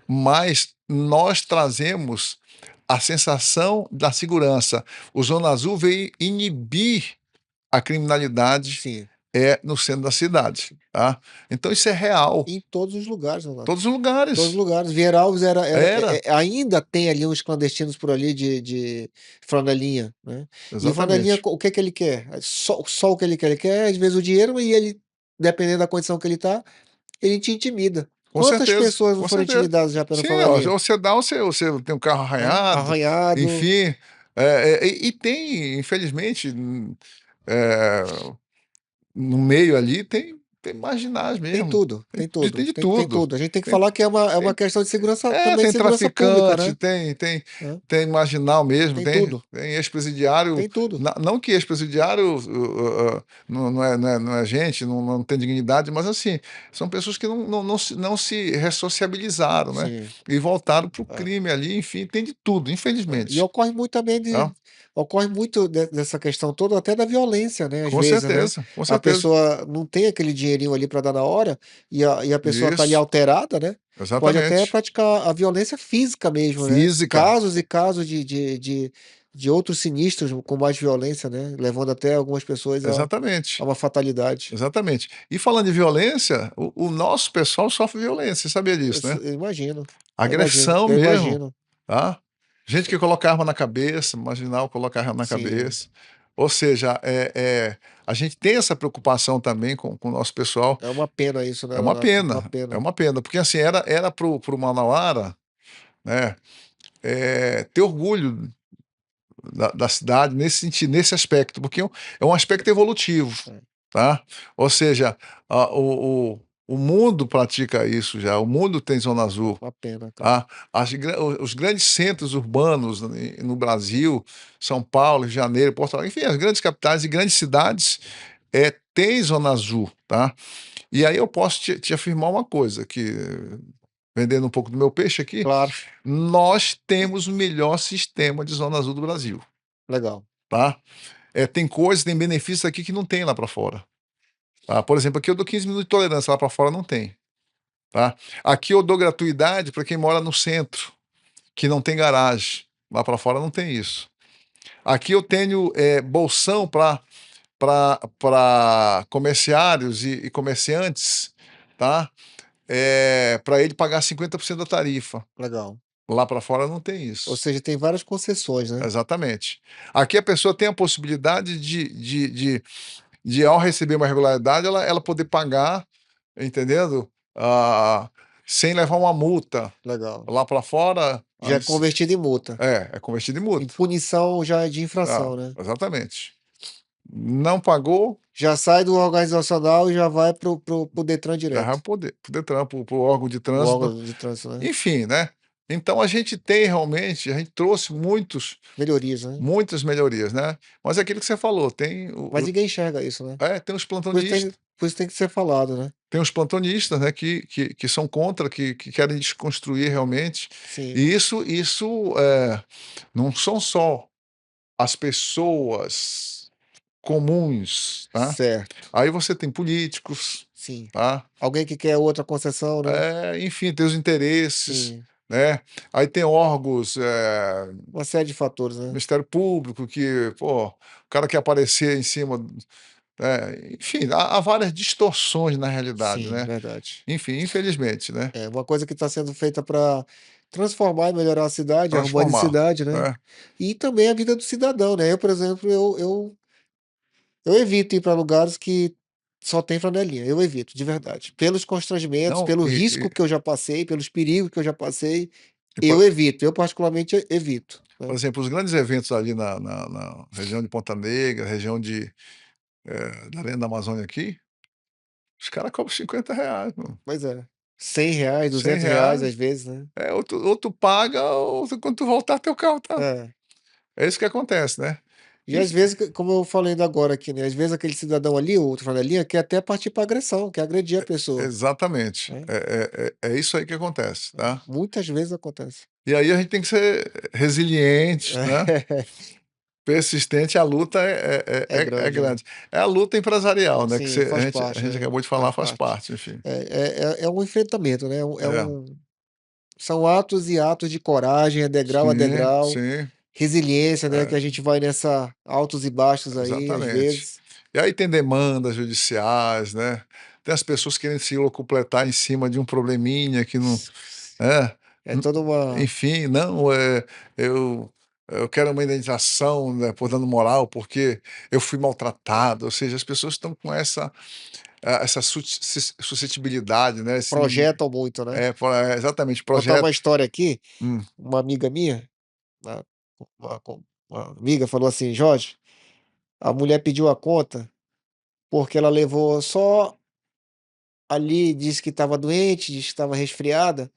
Mas nós trazemos a sensação da segurança. O Zona Azul veio inibir a criminalidade Sim. no centro da cidade, tá. Então isso é real, Em todos os lugares, Ronaldo. todos os Todos os lugares. lugares. Vieralves Era, ainda tem ali uns clandestinos por ali de flanelinha, né. E o flanelinha exatamente. o que que ele quer? Só o que ele quer? Ele quer às vezes o dinheiro e ele, dependendo da condição que ele tá, ele te intimida. Com Quantas certeza, pessoas não com foram certeza. intimidadas já pelo Sim, ó, flanelinha, ou você dá ou você tem um carro né. arranhado, Arranhado, enfim, e tem infelizmente, eh, no meio ali tem marginais tem mesmo, tudo, tem tem tudo, de tem tudo. tudo. A gente tem que Tem falar que é uma tem questão de segurança também, de tem segurança pública, traficante, né. tem Hã. marginal mesmo, Tem tudo, tem ex-presidiário, tem tudo. não que ex-presidiário, não é gente, não tem dignidade, mas assim, são pessoas que não se ressociabilizaram, né, Sim. e voltaram para o É. crime ali, enfim, tem de tudo, E infelizmente, ocorre muito também tá. ocorre muito dessa questão toda até da violência, né, às Com vezes, né. certeza, com A certeza. pessoa não tem aquele dinheirinho ali para dar na hora, e a pessoa tá ali Isso, alterada, né, pode até exatamente. praticar a violência física mesmo, né. Física. Casos e casos de outros sinistros com mais violência, né, levando até algumas pessoas a Exatamente, uma fatalidade. exatamente. E falando de violência, o nosso pessoal sofre violência, você sabia disso, né? Eu imagino, Agressão eu mesmo, imagino. tá? Gente que coloca arma na cabeça, marginal coloca arma na Sim, cabeça. Ou seja, a gente tem essa preocupação também com o nosso pessoal. é uma pena isso, né, É uma Leonardo, uma é pena. uma pena, porque assim, era pro Manauara, né, ter orgulho da cidade nesse sentido, nesse aspecto, porque é um aspecto evolutivo, É, tá? Ou seja, o mundo pratica isso já, o mundo tem zona azul, uma pena, cara. tá? Os grandes centros urbanos no Brasil, São Paulo, Rio de Janeiro, Porto Alegre, enfim, as grandes capitais e grandes cidades têm zona azul, tá? E aí eu posso te afirmar uma coisa, que vendendo um pouco do meu peixe aqui, Claro, nós temos o melhor sistema de zona azul do Brasil, legal. tá? Tem coisas, tem benefícios aqui que não tem lá para fora, tá? Por exemplo, aqui eu dou 15 minutos de tolerância, lá para fora não tem, tá? Aqui eu dou gratuidade para quem mora no centro, que não tem garagem, lá para fora não tem isso. Aqui eu tenho bolsão para comerciários e comerciantes, tá? Para ele pagar 50% da tarifa. Legal. Lá para fora não tem Ou isso. seja, tem várias concessões, né. Exatamente. Aqui a pessoa tem a possibilidade de ao receber uma irregularidade, ela poder pagar, entendendo? Ah, sem levar uma multa. Legal. Lá para fora, Já é antes convertido em multa. é convertido em Em multa. punição já de Ah, infração, né. exatamente. Não pagou, Já sai do organizacional e já vai pro Detran já vai direto, pro Detran, para o órgão de o trânsito, órgão de trânsito, né. enfim, né. Então a gente tem realmente a gente trouxe Melhorias, né. muitas melhorias, né. Mas é aquilo que você falou, tem Mas ninguém enxerga isso, né. tem os Por isso plantonistas. tem por isso tem que ser falado, né. Tem os plantonistas, né, que são contra, que querem desconstruir realmente. Sim, E isso, não são só as pessoas comuns, tá. certo. Aí você tem políticos, Sim. tá. Alguém que quer outra concessão, né. Enfim, tem os interesses, Sim. né. Aí tem órgãos, Uma série de fatores, né. Ministério Público que, pô, o cara quer aparecer em cima, enfim, há várias distorções na realidade, Sim, né. verdade. Enfim, infelizmente, né. É, uma coisa que está sendo feita para transformar e melhorar a cidade, a Transformar, urbanicidade, né, né. e também a vida do cidadão, né. Eu, por exemplo, eu evito ir para lugares que só tem flanelinha, eu evito, de verdade. Pelos constrangimentos, Não, pelo risco que eu já passei, pelos perigos que eu já passei, e eu evito, eu particularmente evito, por né. exemplo, os grandes eventos ali na região de Ponta Negra, região da Arena da Amazônia aqui, os caras cobram R$ 50, mano, Pois é. R$ 100, R$ 200 R$ 100, às vezes, né. ou tu paga ou quando tu voltar teu carro tá, É. é isso que acontece, né. E às Enf vezes, como eu falei ainda agora aqui, né, às vezes aquele cidadão ali, o outro flanelinha, quer até partir pra agressão, quer agredir a pessoa, exatamente, né. é isso aí que acontece, tá. Muitas vezes acontece. E aí a gente tem que ser resiliente, né, persistente, a luta É é grande, né. grande. É a luta empresarial, né, que Sim, você faz a parte, gente né, acabou de falar, faz faz parte. parte, enfim. É um enfrentamento, né, É. São atos e atos de coragem, é degrau a Sim, degrau, sim. resiliência, né, que É, a gente vai nessa altos e baixos aí, às exatamente. vezes. E aí tem demandas judiciais, né, tem as pessoas querendo se locupletar em cima de um probleminha que não é, É toda uma enfim, não, eu eu quero uma indenização, né, por dano moral, porque eu fui maltratado, ou seja, as pessoas estão com essa suscetibilidade, né, esse projetam muito, né. exatamente, Contar uma projeto. história aqui, Hum, uma amiga minha, uma uma amiga falou assim: "Jorge, a mulher pediu a conta, porque ela levou só ali, disse que estava doente, disse que estava resfriada,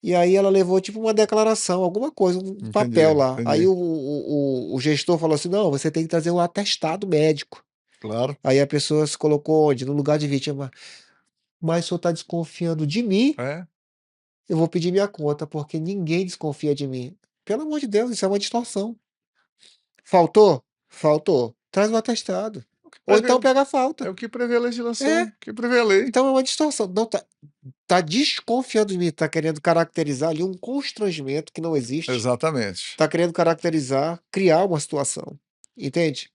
e aí ela levou tipo uma declaração, alguma coisa, um papel entendi, lá. Aí entendi. o gestor falou assim: "Não, você tem que trazer um atestado médico". Claro. Aí a pessoa se colocou onde? No lugar de vítima. "Mas o senhor está desconfiando de mim, É, eu vou pedir minha conta, porque ninguém desconfia de mim". Pelo amor de Deus, isso é uma distorção. Faltou? Faltou. Traz o atestado. o que Ou prevê então pega a é falta. o que prevê a legislação, É, o que prevê a lei. então é uma distorção. Não tá desconfiando de mim, tá querendo caracterizar ali um constrangimento que não existe, Exatamente. tá querendo caracterizar, criar uma situação, entende?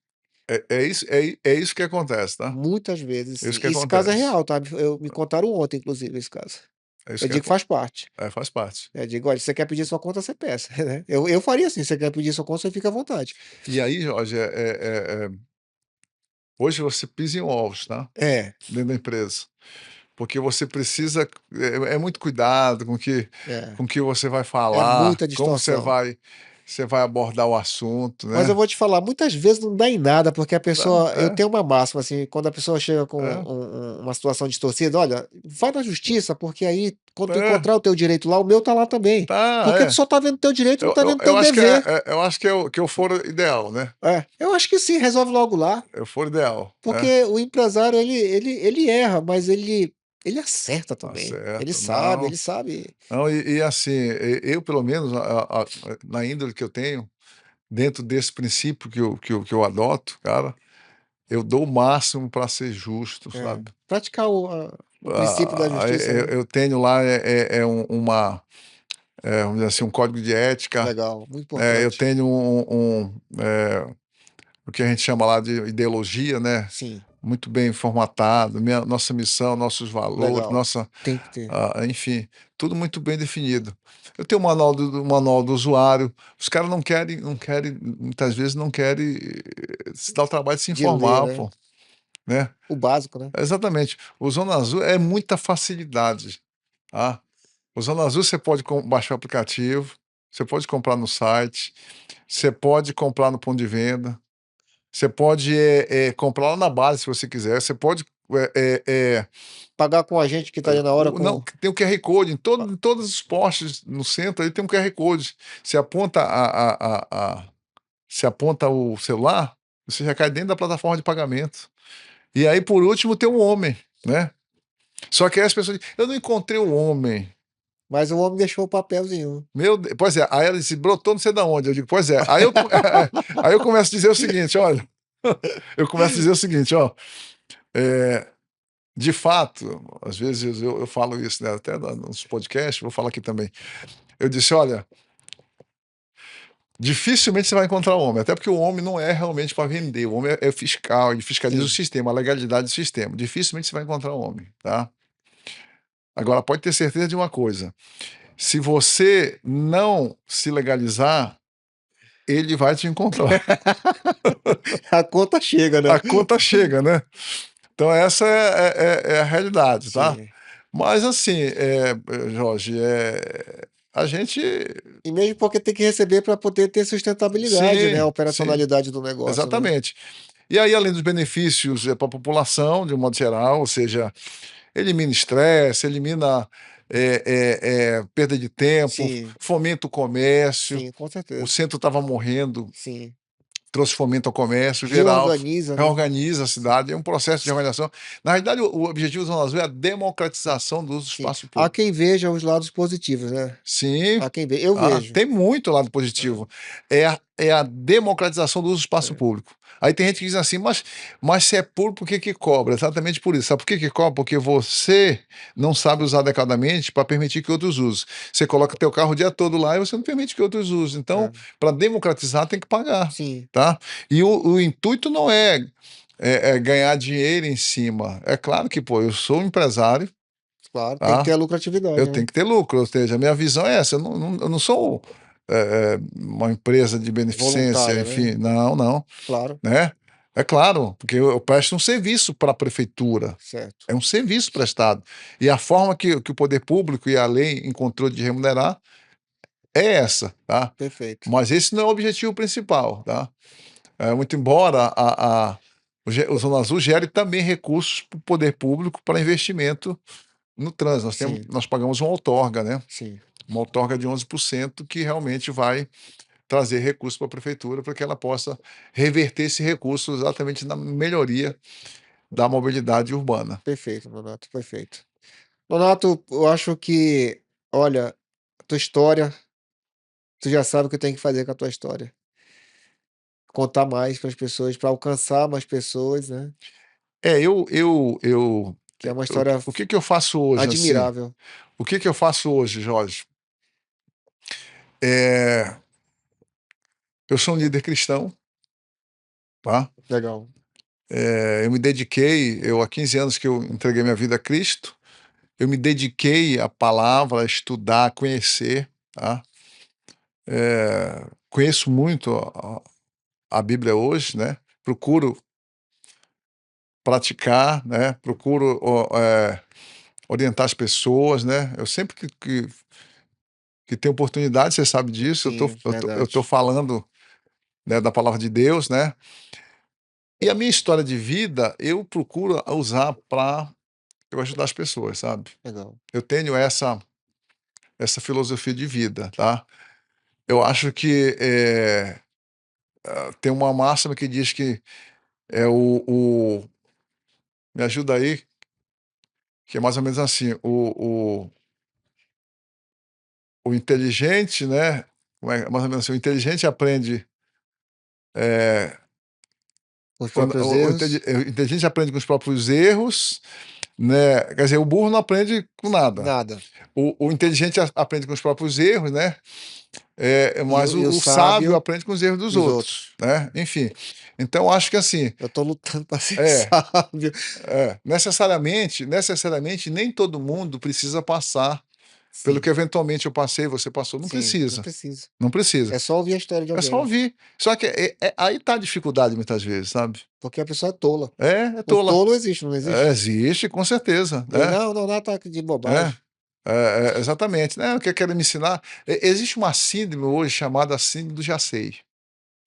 É isso que acontece, tá. Muitas É vezes isso que esse caso é acontece. real, tá, me contaram ontem inclusive esse caso. É isso Eu que digo que acon faz parte. faz parte. Eu digo: "Olha, se você quer pedir sua conta, você peça", né. Eu faria assim, se você quer pedir sua conta, você fica à vontade. E aí, Jorge, hoje você pisa em ovos, tá, É, dentro da empresa, porque você precisa é muito cuidado é, com o que você vai é falar, muita como distorção. você vai abordar o assunto, Mas eu né. vou te falar, muitas vezes não dá em nada, porque a pessoa eu É, tenho uma máxima, assim, quando a pessoa chega com é, uma situação distorcida: "Olha, vai na justiça, porque aí quando tu é, encontrar o teu direito lá, o meu tá lá também". tá, Porque tu é. só tá vendo teu direito, não tá vendo Eu teu acho que dever. eu acho que é o foro ideal, né, É, eu acho que sim, resolve logo lá, é o foro ideal, né. porque o empresário ele erra, mas ele acerta Tá também. Ele certo. sabe, Não, ele sabe. não, assim, eu pelo menos na índole que eu tenho, dentro desse princípio que eu adoto, cara, eu dou o máximo para ser justo, É, sabe. praticar o princípio da justiça, né. Eu tenho lá, vamos dizer assim, um código de ética, Legal, muito eu importante. tenho o que a gente chama lá de ideologia, né, Sim, muito bem formatado, nossa missão, nossos valores, legal. Tem que ter. enfim, tudo muito bem definido. Eu tenho o manual do usuário, os caras não querem, muitas vezes não querem se dar o trabalho de se De ler, informar, né. pô, né. O básico, né. Exatamente. O Zona Azul é muita facilidade, tá. O Zona Azul você pode baixar o aplicativo, você pode comprar no site, você pode comprar no ponto de venda, você pode, comprar lá na base se você quiser, você pode, Pagar com a gente que tá ali na hora não, com tem o QR Code a em todos os postes no centro, aí tem um QR Code. Você aponta você aponta o celular, você já cai dentro da plataforma de pagamento. E aí, por último, tem o homem, né. Só que aí as pessoas dizem: "Eu não encontrei o homem". mas o homem deixou o papelzinho. Pois é, aí ela disse: "Brotou não sei da onde", eu digo: "Pois é". Aí eu começo a dizer o seguinte: "Olha", eu começo a dizer o seguinte: "Ó, eh, de fato", às vezes eu falo isso, né, até nos podcasts, vou falar aqui também. Eu disse: "Olha, dificilmente você vai encontrar o homem, até porque o homem não é realmente para vender, o homem é fiscal, ele fiscaliza o Sim, sistema, a legalidade do sistema. Dificilmente você vai encontrar o homem, tá? Agora pode ter certeza de uma coisa, se você não se legalizar, ele vai te encontrar. a conta chega, né. A conta chega, né? Então essa é a realidade, tá? Sim. Mas assim, Jorge, a gente E mesmo porque tem que receber para poder ter sustentabilidade, né, a sim, sim, operacionalidade do negócio, né. exatamente. E aí, além dos benefícios, para a população, de um modo geral, ou seja, elimina estresse, elimina, perda de tempo, Sim, fomenta o comércio. sim, com O certeza. centro estava morrendo, Sim. trouxe fomento ao comércio geral, Reorganiza, né. reorganiza a cidade, é um processo de organização. Na realidade, o objetivo do Zona Azul é a democratização do uso do Sim. espaço Há público. quem veja os lados positivos, né. Sim, Há quem ve eu vejo. tem muito lado positivo. É é a democratização do uso do espaço É, público. Aí tem gente que diz assim, mas se é público, por que que cobra? Exatamente por isso. Sabe por que que cobra? Porque você não sabe usar adequadamente para permitir que outros usem. Você coloca teu carro o dia todo lá e você não permite que outros usem. Então, é. para democratizar, tem que pagar, Sim, tá? E o intuito não é ganhar dinheiro em cima. É claro que, pô, eu sou um empresário, claro, tem que ter tá? a Eu lucratividade, tenho né? que ter lucro, ou seja, a minha visão é essa. Eu não sou uma empresa de beneficência, Voluntária, né? enfim, não, não, Claro, né? É claro, porque eu presto um serviço para a prefeitura, certo. é um serviço prestado. E a forma que o poder público e a lei encontrou de remunerar é essa, tá? Perfeito. Mas esse não é o objetivo principal, tá? Muito embora o Zona Azul gere também recursos para o poder público para investimento no trânsito. Sim, Nós pagamos uma outorga, né? sim, Uma outorga de 11% que realmente vai trazer recursos para a prefeitura para que ela possa reverter esse recurso exatamente na melhoria da mobilidade urbana. perfeito, Nonato, perfeito. Nonato, eu acho que, olha, a tua história, tu já sabe o que tem que fazer com a tua história. Contar mais para as pessoas, para alcançar mais pessoas, né? É, Que é uma história o que que eu faço hoje assim? admirável. O que que eu faço hoje, Jorge? É, eu sou um líder cristão, tá? Legal. Eu me dediquei, há 15 anos que eu entreguei minha vida a Cristo, eu me dediquei à palavra, a estudar, a conhecer, tá? Conheço muito a Bíblia hoje, né? Procuro praticar, né? Procuro orientar as pessoas, né? Eu sempre que tenho oportunidade, você sabe disso, Sim, eu tô verdade. falando, né, da palavra de Deus, né? E a minha história de vida, eu procuro usar para eu ajudar as pessoas, sabe? Legal. Eu tenho essa filosofia de vida, tá? Eu acho que tem uma máxima que diz que é me ajuda aí, que é mais ou menos assim, o inteligente, né? Mais ou menos assim, o inteligente aprende Os quando próprios erros, o inteligente aprende com os próprios erros, né? Quer dizer, o burro não aprende com nada. nada. O inteligente aprende com os próprios erros, né? Mas E o o sábio sábio aprende com os erros dos dos outros, outros. né? Enfim. Então, acho que assim, Eu tô lutando para ser é, sábio. necessariamente, nem todo mundo precisa passar pelo Sim, que eventualmente eu passei, você passou. Não sim, não precisa. precisa. Não precisa. É só ouvir a história de É alguém, só né? ouvir. Só que aí tá a dificuldade muitas vezes, sabe? Porque a pessoa é tola. É O tola. tolo existe, não existe? Existe, com certeza. Ele, não, não, não, tá de É, bobagem. exatamente. Né? O que querem me ensinar? Existe uma síndrome hoje chamada síndrome do já sei.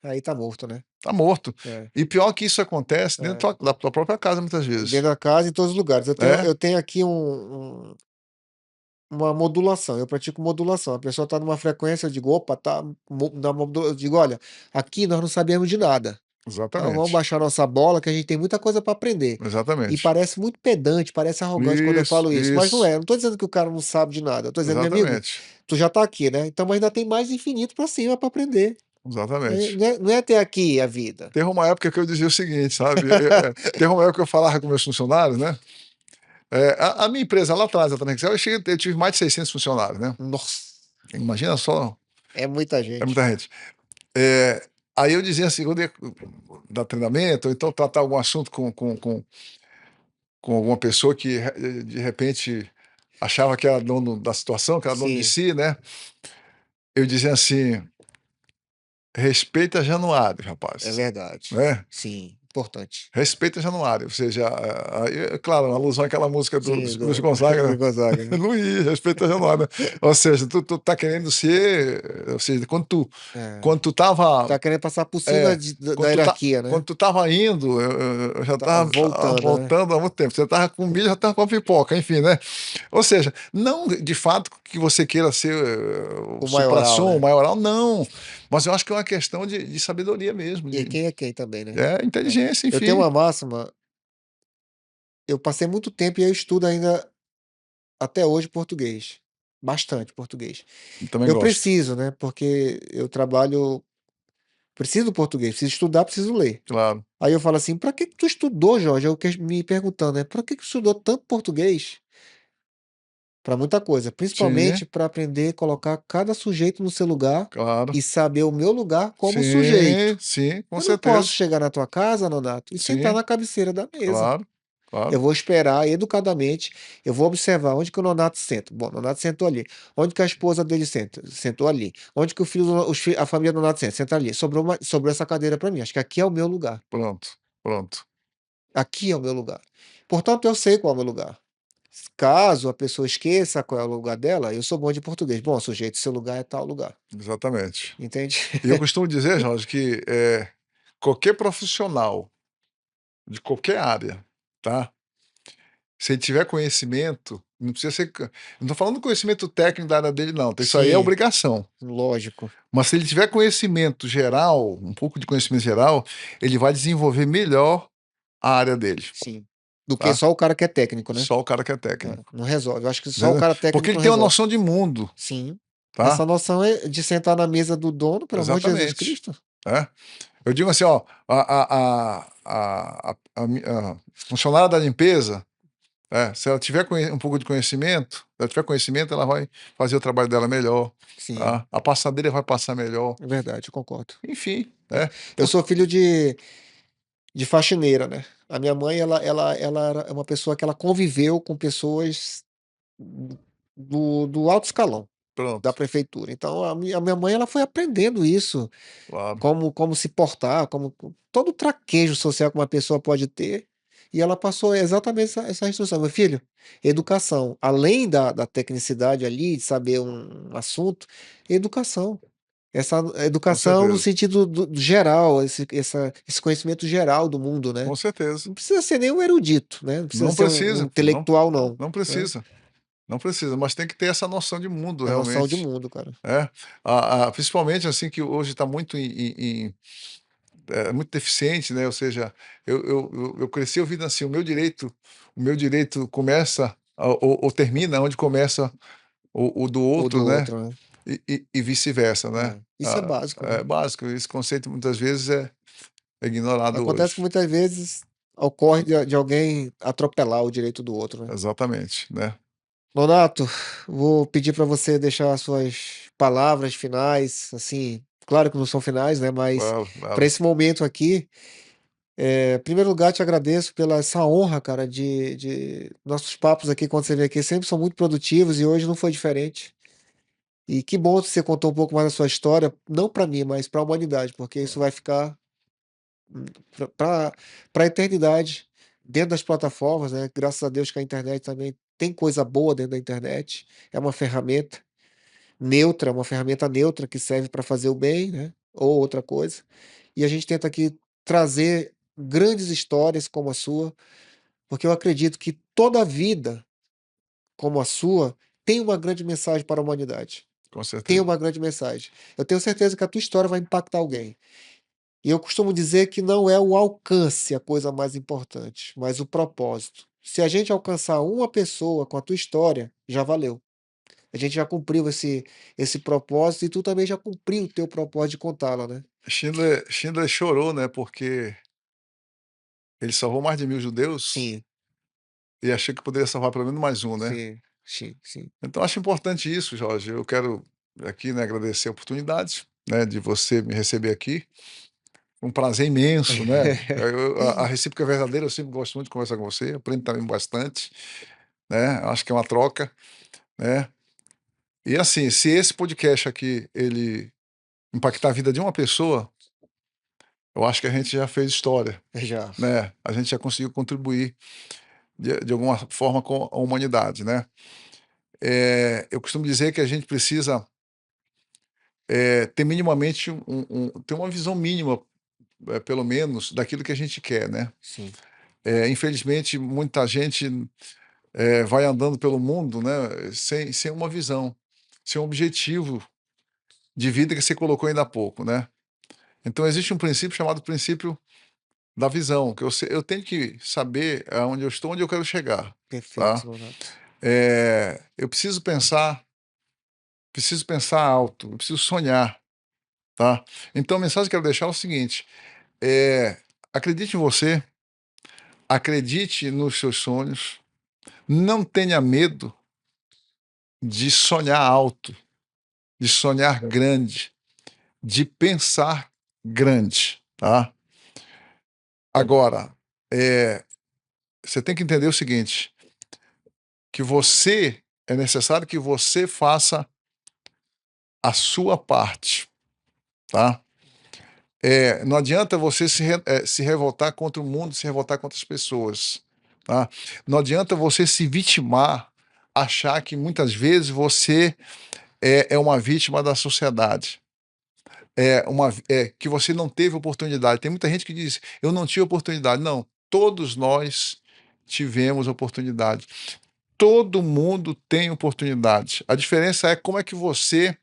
Aí tá morto, né? Tá morto. É, E pior que isso acontece dentro é. da tua própria casa, muitas vezes. Dentro da casa, em todos os lugares. É, Eu tenho aqui uma modulação, eu pratico modulação. A pessoa tá numa frequência, eu digo, opa, tá. Eu digo, olha, aqui nós não sabemos de nada. Então vamos exatamente. baixar nossa bola, que a gente tem muita coisa para aprender. E Exatamente. parece muito pedante, parece arrogante quando eu Isso, falo isso, mas não isso. é. Eu não tô dizendo que o cara não sabe de nada. Eu tô dizendo, meu amigo, Exatamente. tu já tá aqui, né? Então, mas ainda tem mais infinito para cima para aprender. Exatamente. Não é até aqui a vida. Teve uma época que eu dizia o seguinte, sabe? Teve uma época que eu falava com meus funcionários, né? A minha empresa lá atrás, a Tranexel, eu tive mais de 600 funcionários, né? Nossa, Imagina só, é muita é gente. muita gente. É, aí eu dizia assim, quando ia dar treinamento, ou então tratar algum assunto com alguma pessoa que de repente achava que era dono da situação, que era dono de Sim, si, né? Eu dizia assim, respeita Januário, é rapaz, verdade. né? Sim, importante. Respeita Januário, ou seja, claro, uma alusão àquela música do Sim, Luiz do Gonzaga, Gonzaga, né? Luiz, respeita Januário, né? Ou seja, tu tá querendo ser, ou seja, É. quando tu tava Tá querendo passar por cima É, da hierarquia, quando né? tu tava indo, eu já Tá tava voltando, né? voltando há muito tempo. Você tava com milho, já tava com a pipoca, enfim, né? Ou seja, não de fato que você queira ser o O maioral, suprassumo, o né? maioral, não. Mas eu acho que é uma questão de sabedoria mesmo, E quem é quem também, né? É. inteligência, Eu tenho enfim. uma máxima, eu passei muito tempo e eu estudo ainda até hoje português. Bastante português. Também Eu gosto. preciso, né? Porque eu trabalho. preciso do português, preciso estudar, preciso ler. Claro. Aí eu falo assim: "Pra que que tu estudou, Jorge?" Eu me perguntando, né: "Pra que que tu estudou tanto português?" Pra muita coisa, Sim, principalmente para aprender a colocar cada sujeito no seu lugar claro. e saber o meu lugar como Sim, sujeito. sim, com Eu não posso certeza. chegar na tua casa, Nonato, e sentar Sim, na cabeceira da mesa. claro, claro. Eu vou esperar educadamente, eu vou observar onde que o Nonato senta. Bom, o Nonato sentou ali. Onde que a esposa dele senta? Sentou ali. Onde que o filho do a família do Nonato senta? Senta ali. Sobrou essa cadeira para mim, acho que aqui é o meu lugar. Pronto, pronto. Aqui é o meu lugar. Portanto, eu sei qual é o meu lugar. Caso a pessoa esqueça qual é o lugar dela, eu sou bom de português. Bom, sujeito, seu lugar é tal lugar. Exatamente. Entende? E eu costumo dizer, Jorge, que, qualquer profissional de qualquer área, tá, se ele tiver conhecimento, não precisa ser não tô falando conhecimento técnico da área dele não, isso aí é Sim, obrigação. lógico. Mas se ele tiver conhecimento geral, um pouco de conhecimento geral, ele vai desenvolver melhor a área dele, Sim. Do que tá. só o cara que é técnico, né? Só o cara que é É, técnico, não resolve. Eu acho que só o entendeu. cara Porque técnico ele não tem uma resolve. noção de mundo, Sim. tá. Essa noção é de sentar na mesa do dono, pelo amor de Jesus Exatamente, Cristo. é. Eu digo assim, ó, a funcionária da limpeza, se ela tiver um pouco de conhecimento, se ela tiver conhecimento, ela vai fazer o trabalho dela melhor, Sim, tá? A passadeira vai passar melhor, é verdade, eu concordo. enfim, É. Eu por sou filho de faxineira, né? A minha mãe, ela era uma pessoa que ela conviveu com pessoas do alto escalão da pronto, prefeitura. Então a minha mãe, ela foi aprendendo isso, claro, como se portar, como todo o traquejo social que uma pessoa pode ter, e ela passou exatamente essa instrução: "Meu filho, educação, além da tecnicidade ali, de saber um assunto, educação. Essa com educação no certeza, sentido do geral, esse conhecimento geral do mundo, né. com certeza. Não precisa ser nem um erudito, né, não precisa Não ser um precisa, não intelectual não, não né. precisa, não precisa, mas tem que ter essa noção de mundo É noção de realmente, mundo, cara. é. Principalmente, assim, que hoje está muito muito deficiente, né, ou seja, eu cresci ouvindo assim: "O meu direito começa ou termina onde começa o do Ou outro", do né, outro, né. e vice-versa, né. É, isso é básico, né. É básico, esse conceito muitas vezes é ignorado Acontece que hoje. muitas vezes ocorre de alguém atropelar o direito do outro, né. Exatamente, né. Nonato, vou pedir para você deixar as suas palavras finais, assim, claro que não são finais, né, mas Claro, para claro. esse momento aqui, em primeiro lugar, te agradeço pela essa honra, cara, de nossos papos aqui, quando você vem aqui, sempre são muito produtivos e hoje não foi diferente. E que bom que você contou um pouco mais da sua história, não para mim, mas para a humanidade, porque isso vai ficar para a eternidade dentro das plataformas, né? Graças a Deus que a internet também tem coisa boa dentro da internet, é uma ferramenta neutra, uma ferramenta neutra que serve para fazer o bem, né? Ou outra coisa. E a gente tenta aqui trazer grandes histórias como a sua, porque eu acredito que toda vida como a sua tem uma grande mensagem para a humanidade. Com Tem certeza. uma grande mensagem. Eu tenho certeza que a tua história vai impactar alguém. E eu costumo dizer que não é o alcance a coisa mais importante, mas o propósito. Se a gente alcançar uma pessoa com a tua história, já valeu. A gente já cumpriu esse propósito e tu também já cumpriu o teu propósito de contá-la, né. Schindler chorou, né, porque ele salvou mais de 1000 judeus Sim, e achou que poderia salvar pelo menos mais um, né. sim, sim, sim. Então acho importante isso, Jorge. Eu quero aqui, né, agradecer a oportunidade, né, de você me receber aqui. Um prazer imenso, né. A recíproca é verdadeira, eu sempre gosto muito de conversar com você, aprendo também bastante, né, acho que é uma troca, né. E assim, se esse podcast aqui, ele impactar a vida de uma pessoa, eu acho que a gente já fez história, Já, né, a gente já conseguiu contribuir de alguma forma com a humanidade, né. Eu costumo dizer que a gente precisa, ter minimamente ter uma visão mínima, pelo menos, daquilo que a gente quer, né. sim, Infelizmente, muita gente, vai andando pelo mundo, né, sem uma visão, sem um objetivo de vida que você colocou ainda há pouco, né. Então existe um princípio chamado princípio da visão, que eu tenho que saber aonde eu estou, onde eu quero chegar, perfeito, tá. Nonato. Eu preciso pensar alto, eu preciso sonhar, tá? Então a mensagem que eu quero deixar é o seguinte, acredite em você, acredite nos seus sonhos, não tenha medo de sonhar alto, de sonhar grande, de pensar grande, tá? Agora, você tem que entender o seguinte, que é necessário que você faça a sua parte, tá? Não adianta você se revoltar contra o mundo, se revoltar contra as pessoas, tá? Não adianta você se vitimar, achar que muitas vezes você é uma vítima da sociedade, que você não teve oportunidade. Tem muita gente que diz, eu não tive oportunidade. Não, todos nós tivemos oportunidade. Todo mundo tem oportunidade. A diferença é como é que você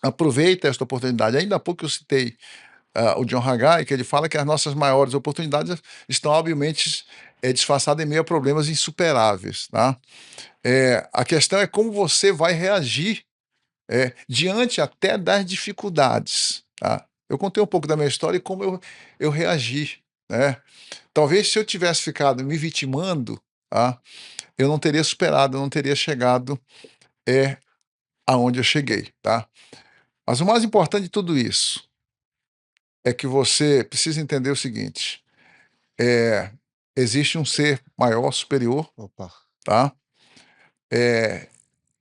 aproveita esta oportunidade. Ainda há pouco eu citei o John Haggai, que ele fala que as nossas maiores oportunidades estão, obviamente, disfarçadas em meio a problemas insuperáveis. Tá? A questão é como você vai reagir diante até das dificuldades. Tá? Eu contei um pouco da minha história e como eu reagi. Né? Talvez se eu tivesse ficado me vitimando, tá? Eu não teria superado, eu não teria chegado aonde eu cheguei. Tá? Mas o mais importante de tudo isso é que você precisa entender o seguinte: existe um ser maior, superior, Opa. tá?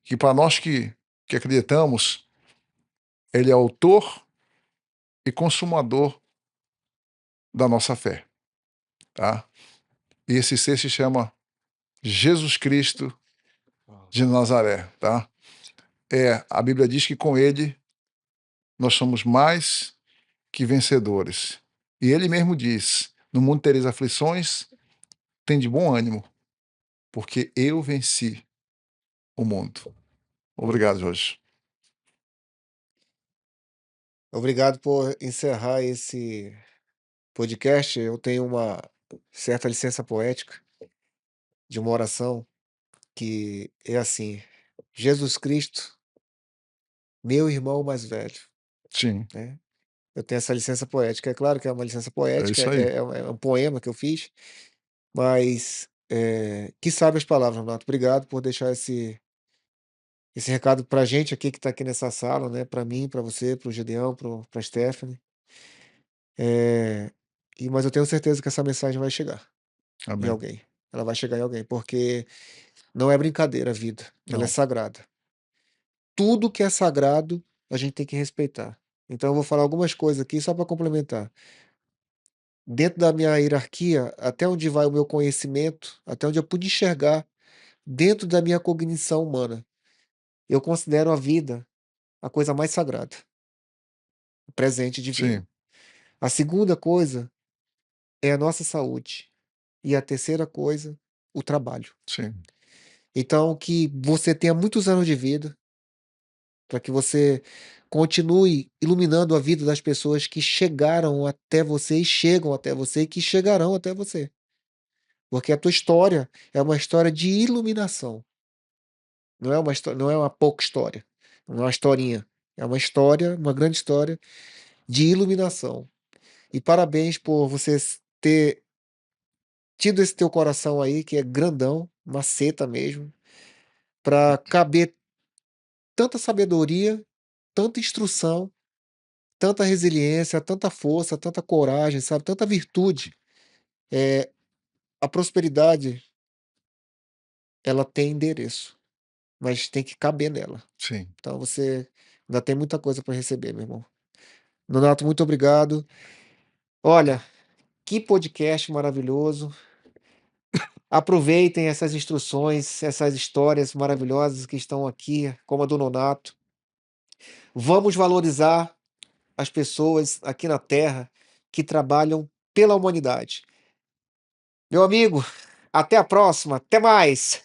Que para nós que acreditamos, ele é autor e consumador da nossa fé, tá? E esse ser se chama Jesus Cristo de Nazaré, tá? A Bíblia diz que com ele nós somos mais que vencedores. E ele mesmo diz: no mundo tereis aflições, tem de bom ânimo, porque eu venci o mundo. Obrigado, Jorge. Obrigado por encerrar esse podcast. Eu tenho uma certa licença poética de uma oração que é assim: Jesus Cristo, meu irmão mais velho, Sim, né? Eu tenho essa licença poética. É claro que é uma licença é poética, isso aí. é um poema que eu fiz, mas, que sabe as palavras, Renato. Obrigado por deixar esse recado pra gente aqui que tá aqui nessa sala, né, pra mim, pra você, para o Gedeão, pra Stephanie. Mas eu tenho certeza que essa mensagem vai chegar em Amém. alguém. Ela vai chegar em alguém, porque não é brincadeira a vida, ela é Não, sagrada. Tudo que é sagrado, a gente tem que respeitar. Então eu vou falar algumas coisas aqui só para complementar. Dentro da minha hierarquia, até onde vai o meu conhecimento, até onde eu pude enxergar, dentro da minha cognição humana, eu considero a vida a coisa mais sagrada, o presente divino. sim, A segunda coisa é a nossa saúde. E a terceira coisa, o trabalho. sim, Então, que você tenha muitos anos de vida, para que você continue iluminando a vida das pessoas que chegaram até você e chegam até você e que chegarão até você. Porque a tua história é uma história de iluminação. Não é uma pouca história. Não é uma historinha. É uma história, uma grande história de iluminação. E parabéns por você ter tido esse teu coração aí, que é grandão, maceta mesmo, para caber tanta sabedoria, tanta instrução, tanta resiliência, tanta força, tanta coragem, sabe, tanta virtude. A prosperidade, ela tem endereço, mas tem que caber nela. sim. Então você ainda tem muita coisa para receber, meu irmão. Nonato, muito obrigado. Olha, que podcast maravilhoso. Aproveitem essas instruções, essas histórias maravilhosas que estão aqui, como a do Nonato. Vamos valorizar as pessoas aqui na Terra que trabalham pela humanidade. Meu amigo, até a próxima. Até mais.